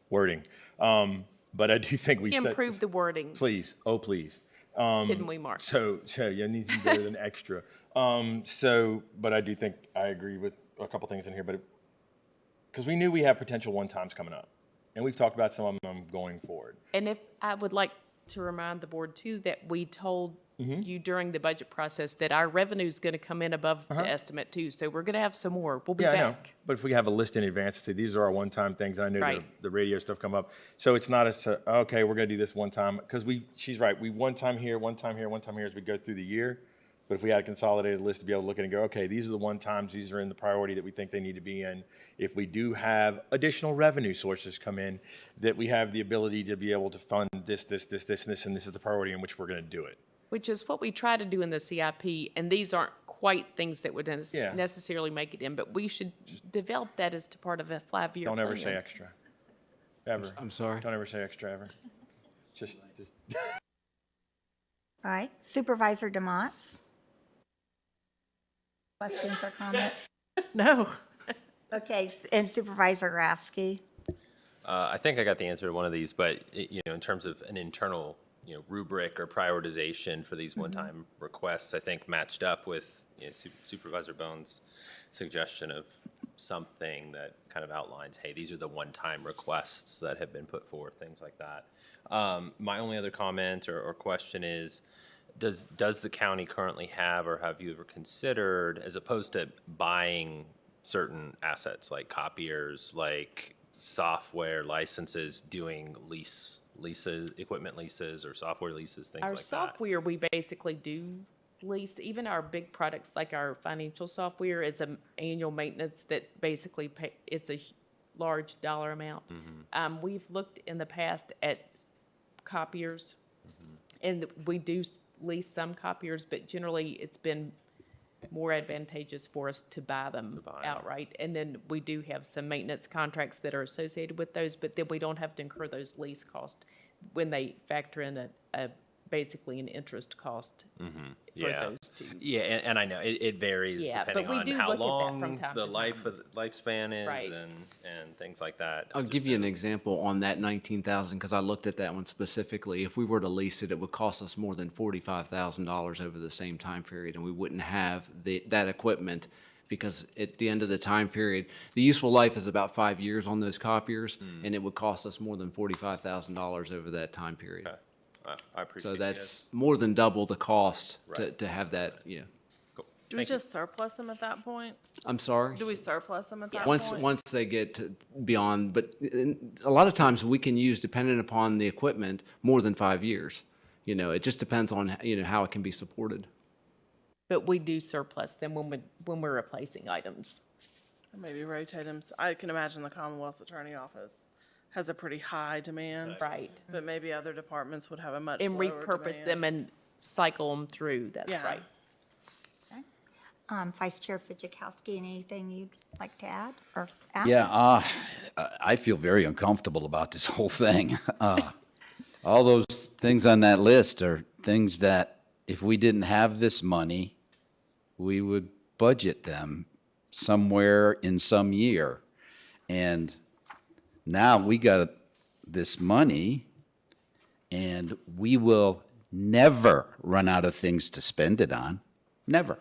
wording. But I do think we We said. improved the wording, Please, oh, please. didn't we, Mark? So you need to be better than extra. But I do think I agree with a couple things in here, but because we knew we have potential one-times coming up, and we've talked about some of them going forward. And if, I would like to remind the board too, that we told you during the budget process that our revenue is going to come in above the estimate too, so we're going to have some more. We'll be Yeah, I know. back. But if we have a list in advance, say these are our one-time things, and I know Right. the radio stuff come up. So it's not okay, we're gonna do this one time, because she's right, we one time here, one time here, one time here as we go through the year. But if we had a consolidated list to be able to look at and go, okay, these are the one times, these are in the priority that we think they need to be in. If we do have additional revenue sources come in, that we have the ability to be able to fund this, and this, and this is the priority in which we're gonna do it. Which is what we try to do in the CIP, and these aren't quite things that would Yeah. necessarily make it in, but we should develop that as part of a 5-year plan. Don't ever say extra. Ever. I'm sorry? Don't ever say extra, ever. Just. All right, Supervisor DeMott. Questions or comments? No. Okay, and Supervisor Rafsky. I think I got the answer to one of these, but in terms of an internal, rubric or prioritization for these one-time requests, I think matched up with Supervisor Bones' suggestion of something that kind of outlines, hey, these are the one-time requests that have been put forth, things like that. My only other comment or question is, does the county currently have, or have you ever considered, as opposed to buying certain assets like copiers, like software licenses, doing leases, equipment leases or software leases, things Our like that? software, we basically do lease, even our big products like our financial software, it's an annual maintenance that basically it's a large dollar amount. We've looked in the past at copiers, and we do lease some copiers, but generally it's been more advantageous for us to buy them outright. And then we do have some maintenance contracts that are associated with those, but then we don't have to incur those lease costs when they factor in basically an interest cost for Yeah. those two. Yeah, and I know it varies Yeah, but depending we on do how look at that long from time the to lifespan is Right. and things like that. I'll give you an example on that 19,000 because I looked at that one specifically. If we were to lease it, it would cost us more than $45,000 over the same time period, and we wouldn't have that equipment because at the end of the time period, the useful life is about 5 years on those copiers, and it would cost us more than $45,000 over that time period. Okay. I appreciate So it. that's more than double the cost Right. to have that. Do we just surplus them at that point? I'm sorry. Do we surplus them at that Once point? they get beyond, but a lot of times we can use, depending upon the equipment, more than 5 years. It just depends on how it can be supported. But we do surplus them when we're replacing items. Or maybe rotate them. I can imagine the Commonwealth's Attorney Office has a pretty high demand. Right. But maybe other departments would have a much And lower repurpose demand. them and cycle them through, that's Yeah. right. Vice Chair Fitchikowski, anything you'd like to add or ask? Yeah, I feel very uncomfortable about this whole thing. All those things on that list are things that if we didn't have this money, we would budget them somewhere in some year. And now we got this money, and we will never run out of things to spend it on. Never.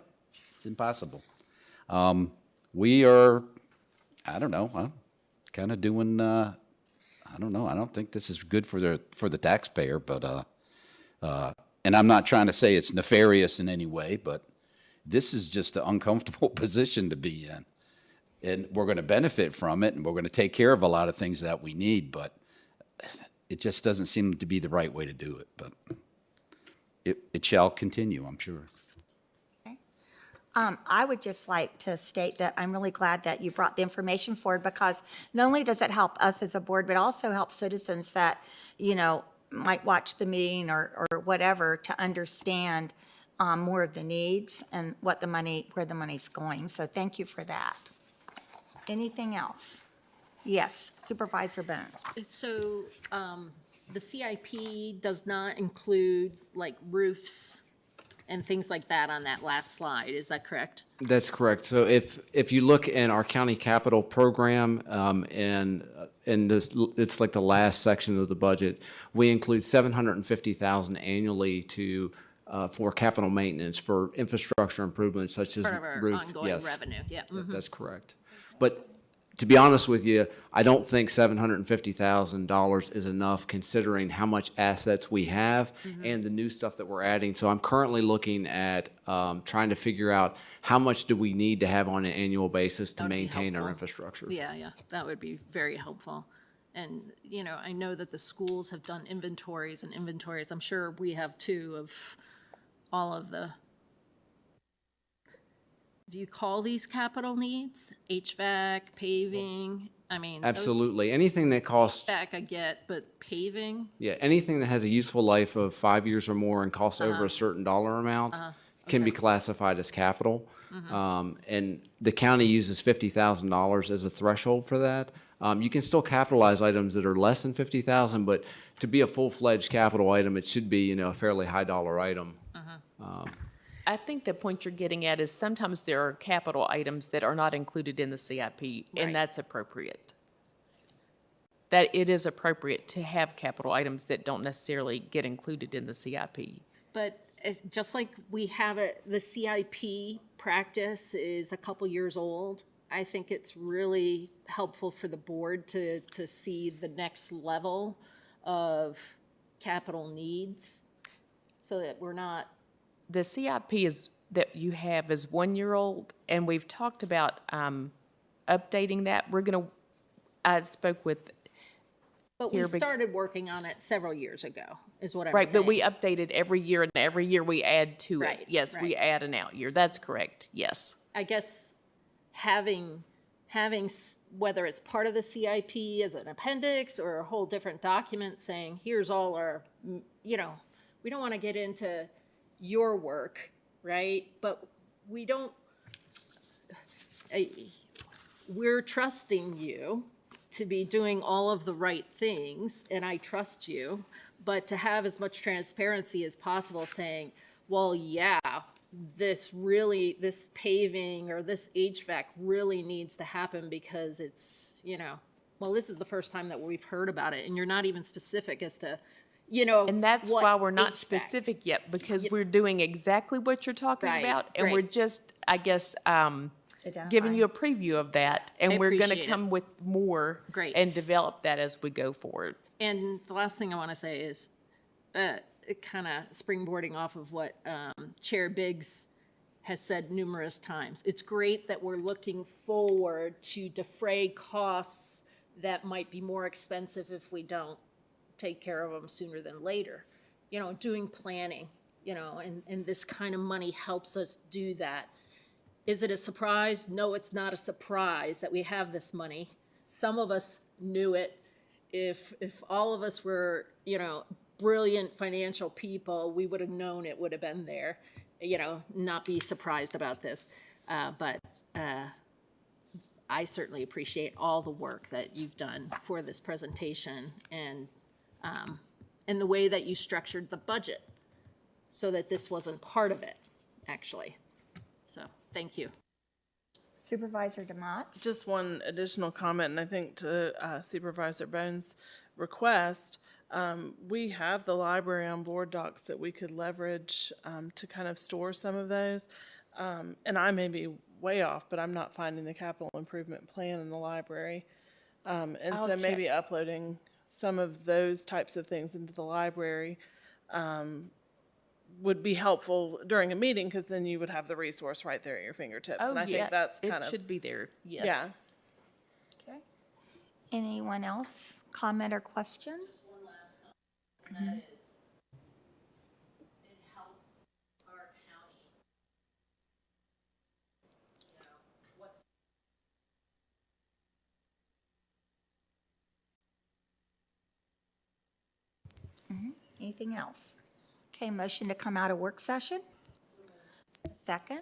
It's impossible. We are, I don't know, kind of doing, I don't know. I don't think this is good for the taxpayer, but, and I'm not trying to say it's nefarious in any way, but this is just an uncomfortable position to be in. And we're going to benefit from it, and we're going to take care of a lot of things that we need, but it just doesn't seem to be the right way to do it. But it shall continue, I'm sure. I would just like to state that I'm really glad that you brought the information forward, because not only does it help us as a board, but also helps citizens that, might watch the meeting or whatever to understand more of the needs and where the money's going. So thank you for that. Anything else? Yes, Supervisor Boone. So, the CIP does not include like roofs and things like that on that last slide, is that correct? That's correct. So if you look in our county capital program, and it's like the last section of the budget, we include $750,000 annually for capital maintenance for infrastructure improvements such as Part of our roof. ongoing Yes. revenue, yeah. That's correct. But to be honest with you, I don't think $750,000 is enough considering how much assets we have and the new stuff that we're adding. So I'm currently looking at trying to figure out how much do we need to have on an annual basis to maintain our infrastructure. Yeah, that would be very helpful. And, I know that the schools have done inventories and inventories. I'm sure we have too, of all of the, do you call these capital needs? HVAC, paving? I mean. those- Absolutely. Anything that costs, HVAC I get, but paving? yeah, anything that has a useful life of 5 years or more and costs over a certain dollar amount can be classified as capital. And the county uses $50,000 as a threshold for that. You can still capitalize items that are less than $50,000, but to be a full-fledged capital item, it should be, a fairly high dollar item. I think the point you're getting at is sometimes there are capital items that are not included in the CIP, and that's appropriate. That it is appropriate to have capital items that don't necessarily get included in the CIP. But just like we have the CIP practice is a couple years old, I think it's really helpful for the board to see the next level of capital needs so that we're not. The CIP that you have is 1 year old, and we've talked about updating that. I spoke with. But we started working on it several years ago, is what I'm Right, saying. but we update it every year, and every year we add to it. Right, Yes, we right. add an out year. That's correct, yes. I guess having whether it's part of the CIP as an appendix or a whole different document saying, here's all our, we don't want to get into your work, right? But we don't we're trusting you to be doing all of the right things, and I trust you, but to have as much transparency as possible saying, well, yeah, this paving or this HVAC really needs to happen because it's, well, this is the first time that we've heard about it, and you're not even specific as to, And that's what why we're not HVAC. specific yet, because we're doing exactly what you're talking Right, about. And we're right. just, I guess, giving you a preview of that. And we're going to appreciate it. come with more. Great. And develop that as we go forward. And the last thing I want to say is, kind of springboarding off of what Chair Biggs has said numerous times. It's great that we're looking forward to defray costs that might be more expensive if we don't take care of them sooner than later. Doing planning, and this kind of money helps us do that. Is it a surprise? No, it's not a surprise that we have this money. Some of us knew it. If all of us were, brilliant financial people, we would have known it would have been there, not be surprised about this. But I certainly appreciate all the work that you've done for this presentation and the way that you structured the budget so that this wasn't part of it, actually. So, thank you. Supervisor DeMott? Just one additional comment, and I think to Supervisor Bones' request, we have the library on board docs that we could leverage to kind of store some of those. And I may be way off, but I'm not finding the capital improvement plan in the library. And I'll so maybe check. uploading some of those types of things into the library would be helpful during a meeting, because then you would have the resource right there at your fingertips. Oh, And I yeah. think that's kind It of, should be there, yes. yeah. Okay. Anyone else? Comment or question? One last comment, and that is, it helps our county. What's Anything else? Okay, motion to come out of work session? Second?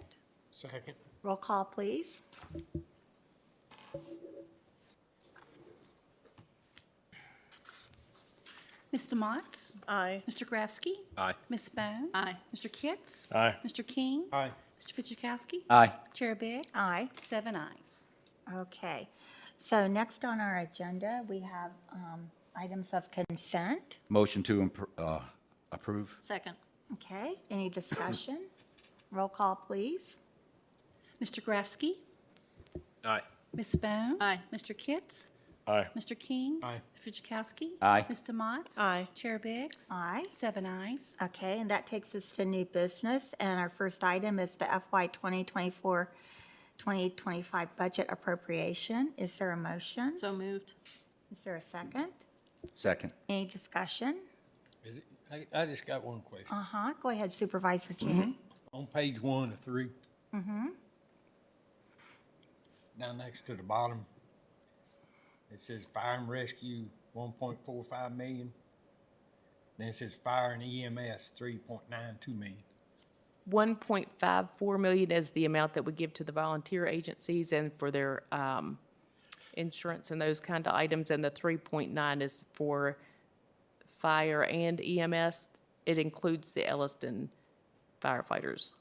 Second. Roll call, please. Mr. Motts? Aye. Mr. Grafsky? Aye. Ms. Bone? Aye. Mr. Kitts? Aye. Mr. King? Aye. Mr. Fidzikowski? Aye. Chair Biggs? Aye. 7 ayes. Okay, so next on our agenda, we have items of consent. Motion to approve? Second? Okay, any discussion? Roll call, please. Mr. Grafsky? Aye. Ms. Bone? Aye. Mr. Kitts? Aye. Mr. King? Aye. Fidzikowski? Aye. Mr. Motts? Aye. Chair Biggs? Aye. 7 ayes. Okay, and that takes us to new business, and our first item is the FY 2024-2025 budget appropriation. Is there a motion? So moved. Is there a second? Second. Any discussion? Is it, I just got one question. Uh-huh, go ahead, Supervisor King. On page 1 of 3. Down next to the bottom, it says fire and rescue, 1.45 million. Then it says fire and EMS, 3.92 million. 1.54 million is the amount that we give to the volunteer agencies and for their insurance and those kind of items, and the 3.9 is for fire and EMS. It includes the Elliston firefighters.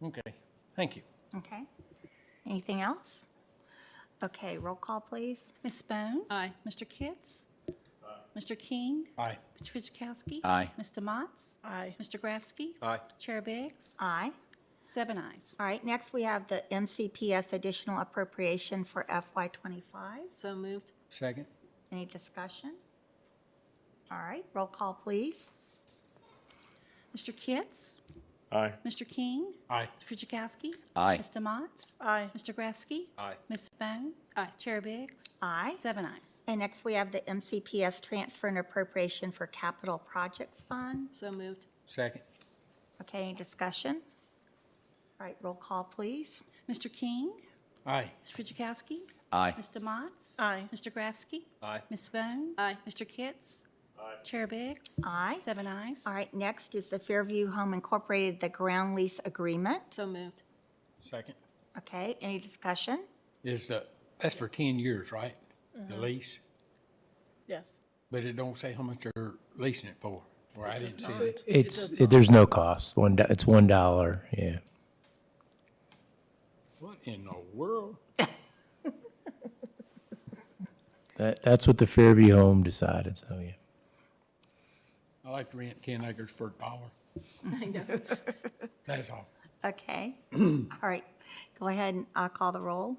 Okay, thank you. Okay. Anything else? Okay, roll call, please. Ms. Bone? Aye. Mr. Kitts? Mr. King? Aye. Mr. Fidzikowski? Aye. Mr. Motts? Aye. Mr. Grafsky? Aye. Chair Biggs? Aye. 7 ayes. All right, next we have the MCPS additional appropriation for FY '25. So moved. Second. Any discussion? All right, roll call, please. Mr. Kitts? Aye. Mr. King? Aye. Fidzikowski? Aye. Mr. Motts? Aye. Mr. Grafsky? Aye. Ms. Bone? Aye. Chair Biggs? Aye. 7 ayes. And next we have the MCPS transfer and appropriation for capital projects fund. So moved. Second. Okay, any discussion? All right, roll call, please. Mr. King? Aye. Mr. Fidzikowski? Aye. Mr. Motts? Aye. Mr. Grafsky? Aye. Ms. Bone? Aye. Mr. Kitts? Chair Biggs? Aye. 7 ayes. All right, next is the Fairview Home Incorporated, the ground lease agreement. So moved. Second. Okay, any discussion? That's for 10 years, right? The lease? Yes. But it don't say how much they're leasing it for, or I didn't see it. There's no cost. It's $1. Yeah. What in the world? That's what the Fairview home decided. So yeah. I like to rent 10 acres for $1. I know. That's all. Okay, all right, go ahead and I'll call the roll.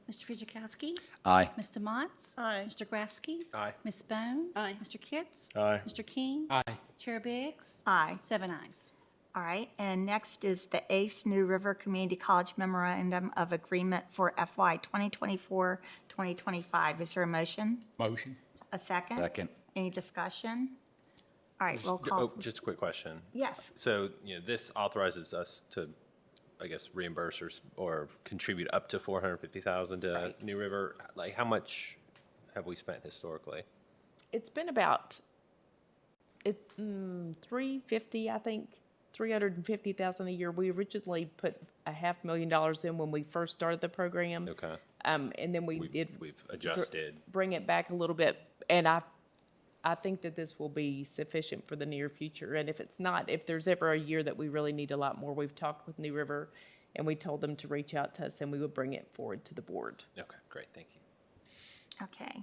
Mr. Fitchukowski? Aye. Mr. Motts? Aye. Mr. Grafsky? Aye. Ms. Bone? Aye. Mr. Kitts? Aye. Mr. King? Aye. Chair Biggs? Aye. 7 ayes. All right, and next is the ACE New River Community College Memorandum of Agreement for FY 2024-2025. Is there a motion? Motion. A second? Second. Any discussion? All right, roll call. please. Just a quick question. Yes. So, this authorizes us to, I guess, reimburse or contribute up to $450,000 to New River. Like, how much have we spent historically? It's been about $350, I think, $350,000 a year. We originally put $500,000 in when we first started the program. Okay. And then we've adjusted. Bring it back a little bit, and I think that this will be sufficient for the near future. And if it's not, if there's ever a year that we really need a lot more, we've talked with New River, and we told them to reach out to us, and we would bring it forward to the board. Okay, great, thank you. Okay,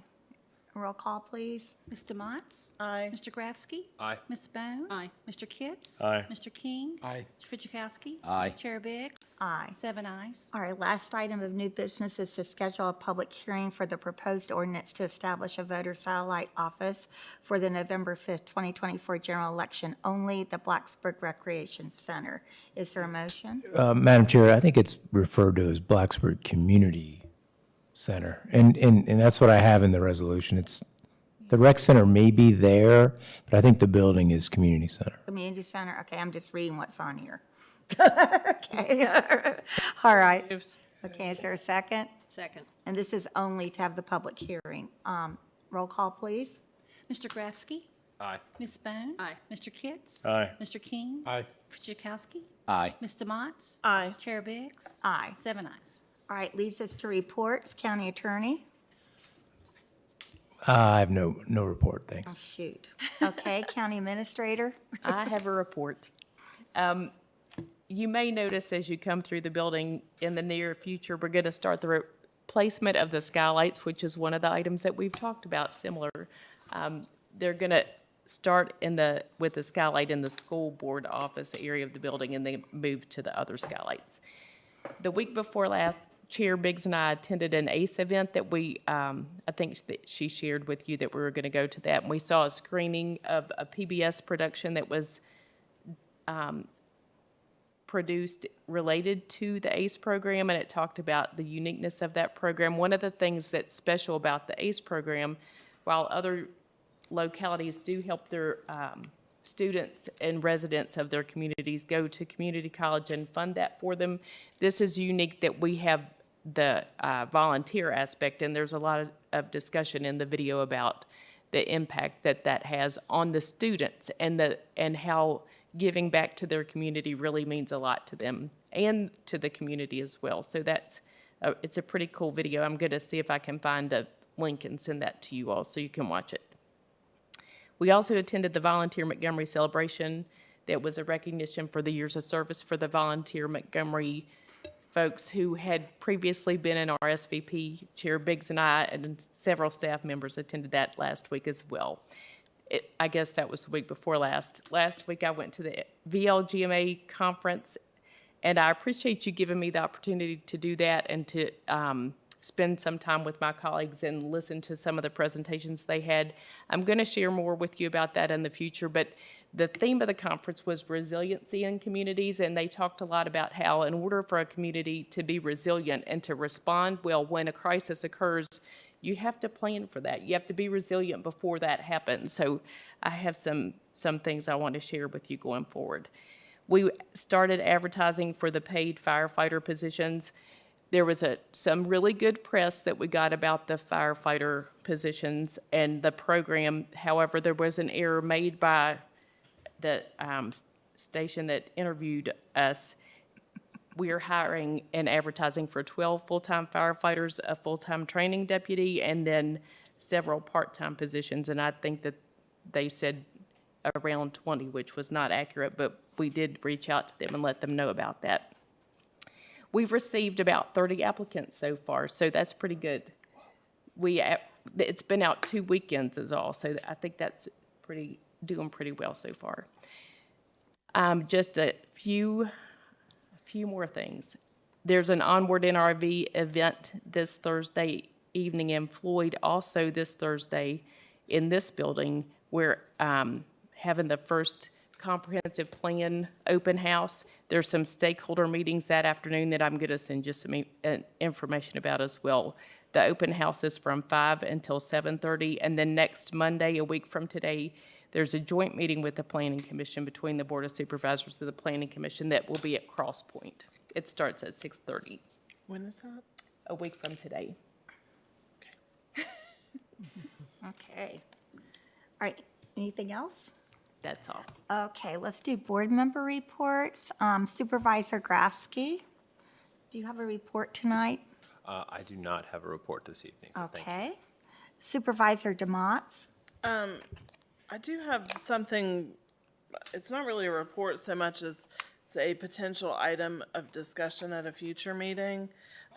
roll call, please. Mr. Motts? Aye. Mr. Grafsky? Aye. Ms. Bone? Aye. Mr. Kitts? Aye. Mr. King? Aye. Mr. Fitchukowski? Aye. Chair Biggs? Aye. 7 ayes. All right, last item of new business is to schedule a public hearing for the proposed ordinance to establish a voter satellite office for the November 5th, 2024 general election only, the Blacksburg Recreation Center. Is there a motion? Madam Chair, I think it's referred to as Blacksburg Community Center, and that's what I have in the resolution. The rec center may be there, but I think the building is community center. Community Center, okay, I'm just reading what's on here. Okay, all right. Okay, is there a second? Second. And this is only to have the public hearing. Roll call, please. Mr. Grafsky? Aye. Ms. Bone? Aye. Mr. Kitts? Aye. Mr. King? Aye. Fitchukowski? Aye. Mr. Motts? Aye. Chair Biggs? Aye. 7 ayes. All right, leads us to reports. County Attorney? I have no report, thanks. Oh, shoot. Okay, County Administrator? I have a report. You may notice as you come through the building in the near future, we're going to start the replacement of the skylights, which is one of the items that we've talked about similar. They're going to start with the skylight in the school board office area of the building, and then move to the other skylights. The week before last, Chair Biggs and I attended an ACE event that I think that she shared with you that we were going to go to that. And we saw a screening of a PBS production that was produced related to the ACE program, and it talked about the uniqueness of that program. One of the things that's special about the ACE program, while other localities do help their students and residents of their communities go to community college and fund that for them, this is unique that we have the volunteer aspect, and there's a lot of discussion in the video about the impact that has on the students and how giving back to their community really means a lot to them and to the community as well. So it's a pretty cool video. I'm going to see if I can find a link and send that to you all so you can watch it. We also attended the Volunteer Montgomery celebration. That was a recognition for the years of service for the Volunteer Montgomery folks who had previously been in RSVP. Chair Biggs and I and several staff members attended that last week as well. I guess that was the week before last. Last week I went to the VLGMA conference, and I appreciate you giving me the opportunity to do that and to spend some time with my colleagues and listen to some of the presentations they had. I'm going to share more with you about that in the future, but the theme of the conference was resiliency in communities, and they talked a lot about how in order for a community to be resilient and to respond well when a crisis occurs, you have to plan for that. You have to be resilient before that happens. So I have some things I want to share with you going forward. We started advertising for the paid firefighter positions. There was some really good press that we got about the firefighter positions and the program. However, there was an error made by the station that interviewed us. We are hiring and advertising for 12 full-time firefighters, a full-time training deputy, and then several part-time positions. And I think that they said around 20, which was not accurate, but we did reach out to them and let them know about that. We've received about 30 applicants so far, so that's pretty good. It's been out 2 weekends is all, so I think that's doing pretty well so far. Just a few more things. There's an Onward NRV event this Thursday evening in Floyd, also this Thursday in this building. We're having the first comprehensive plan open house. There's some stakeholder meetings that afternoon that I'm going to send you some information about as well. The open house is from 5 until 7:30, and then next Monday, a week from today, there's a joint meeting with the Planning Commission between the Board of Supervisors and the Planning Commission that will be at Cross Point. It starts at 6:30. When is that? A week from today. Okay. All right, anything else? That's all. Okay, let's do board member reports. Supervisor Grafsky, do you have a report tonight? I do not have a report this evening. Thank you. Okay. Supervisor DeMott? I do have something, it's not really a report so much as it's a potential item of discussion at a future meeting.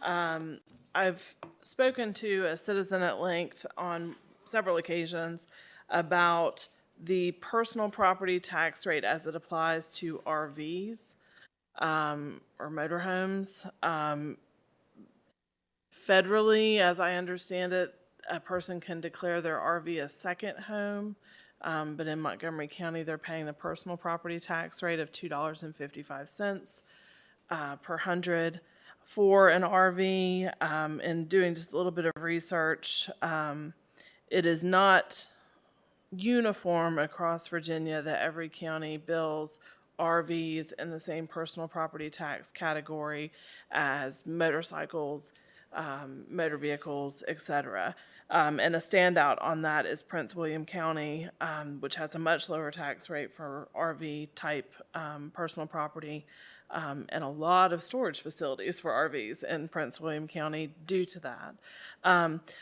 I've spoken to a citizen at length on several occasions about the personal property tax rate as it applies to RVs or motorhomes. Federally, as I understand it, a person can declare their RV a second home, but in Montgomery County, they're paying the personal property tax rate of $2.55 per hundred for an RV. And doing just a little bit of research, it is not uniform across Virginia that every county bills RVs in the same personal property tax category as motorcycles, motor vehicles, etc. And a standout on that is Prince William County, which has a much lower tax rate for RV type personal property, and a lot of storage facilities for RVs in Prince William County due to that.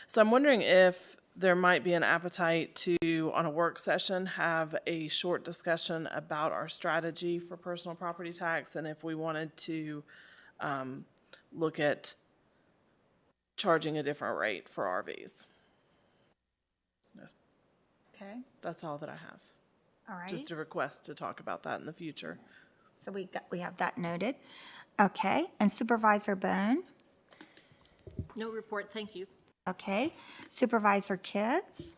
So I'm wondering if there might be an appetite to, on a work session, have a short discussion about our strategy for personal property tax, and if we wanted to look at charging a different rate for RVs. Okay. That's all that I have. All right. Just a request to talk about that in the future. So we have that noted. Okay, and Supervisor Bone? No report, thank you. Okay. Supervisor Kids?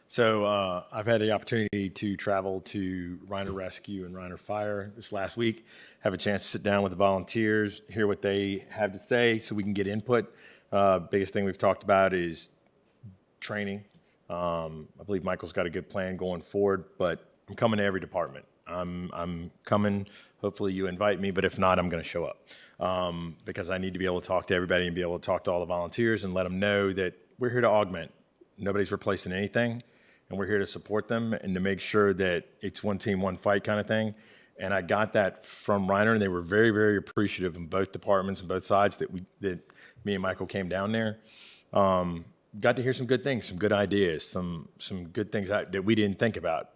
So I've had the opportunity to travel to Reiner Rescue and Reiner Fire this last week, have a chance to sit down with the volunteers, hear what they have to say so we can get input. Biggest thing we've talked about is training. I believe Michael's got a good plan going forward, but I'm coming to every department. I'm coming. Hopefully you invite me, but if not, I'm going to show up because I need to be able to talk to everybody and be able to talk to all the volunteers and let them know that we're here to augment. Nobody's replacing anything, and we're here to support them and to make sure that it's one team, one fight kind of thing. And I got that from Reiner, and they were very, very appreciative in both departments and both sides that me and Michael came down there. Got to hear some good things, some good ideas, some good things that we didn't think about.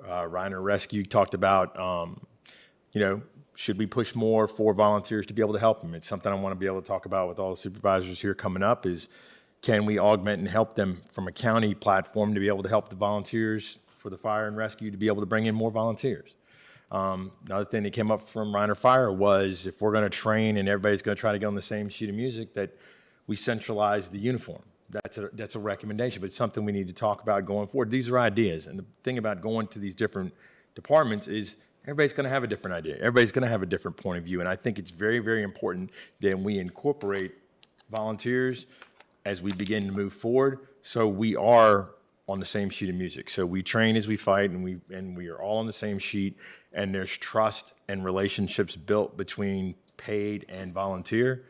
Reiner Rescue talked about, should we push more for volunteers to be able to help them? It's something I want to be able to talk about with all the supervisors here coming up is, can we augment and help them from a county platform to be able to help the volunteers for the fire and rescue to be able to bring in more volunteers? Another thing that came up from Reiner Fire was if we're going to train and everybody's going to try to get on the same sheet of music, that we centralize the uniform. That's a recommendation, but it's something we need to talk about going forward. These are ideas, and the thing about going to these different departments is everybody's going to have a different idea. Everybody's going to have a different point of view, and I think it's very, very important that we incorporate volunteers as we begin to move forward, so we are on the same sheet of music. So we train as we fight, and we are all on the same sheet, and there's trust and relationships built between paid and volunteer,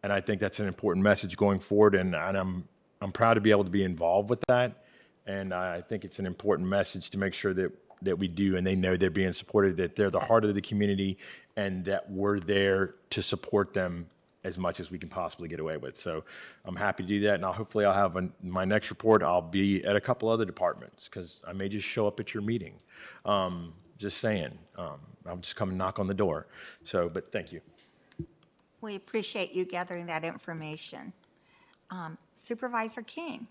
and I think that's an important message going forward, and I'm proud to be able to be involved with that, and I think it's an important message to make sure that that we do, and they know they're being supported, that they're the heart of the community, and that we're there to support them as much as we can possibly get away with. So I'm happy to do that, and hopefully I'll have my next report, I'll be at a couple other departments, because I may just show up at your meeting. Just saying, I'll just come and knock on the door. So, but thank you. We appreciate you gathering that information. Supervisor King?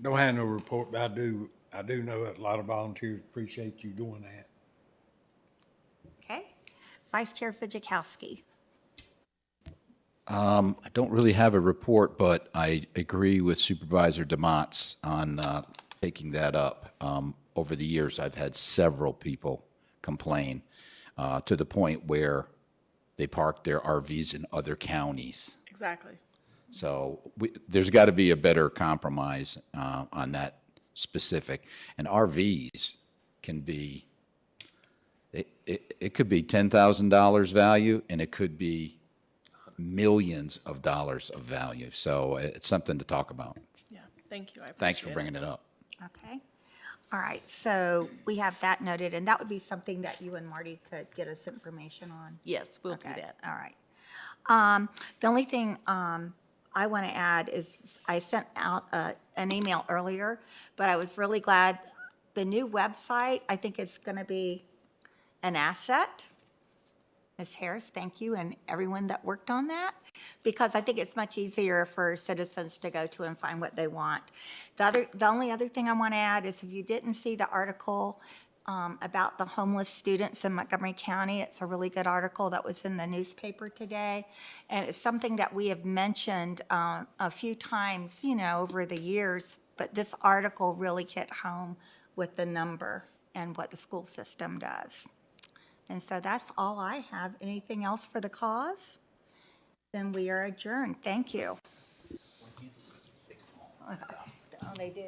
Don't have no report, but I do know that a lot of volunteers appreciate you doing that. Okay. Vice Chair Fijikowski? I don't really have a report, but I agree with Supervisor DeMott's on taking that up. Over the years, I've had several people complain to the point where they park their RVs in other counties. Exactly. So there's got to be a better compromise on that specific. And RVs can be, it could be $10,000 value, and it could be millions of dollars of value. So it's something to talk about. Yeah, thank you. I appreciate Thanks for bringing it up. Okay. All right, so we have that noted, and that would be something that you and Marty could get us information on? Yes, we'll do Okay, that. all right. The only thing I want to add is I sent out an email earlier, but I was really glad the new website, I think it's going to be an asset. Ms. Harris, thank you, and everyone that worked on that, because I think it's much easier for citizens to go to and find what they want. The only other thing I want to add is if you didn't see the article about the homeless students in Montgomery County, it's a really good article that was in the newspaper today, and it's something that we have mentioned a few times, over the years, but this article really hit home with the number and what the school system does. And so that's all I have. Anything else for the cause? Then we are adjourned. Thank you. Oh, they do.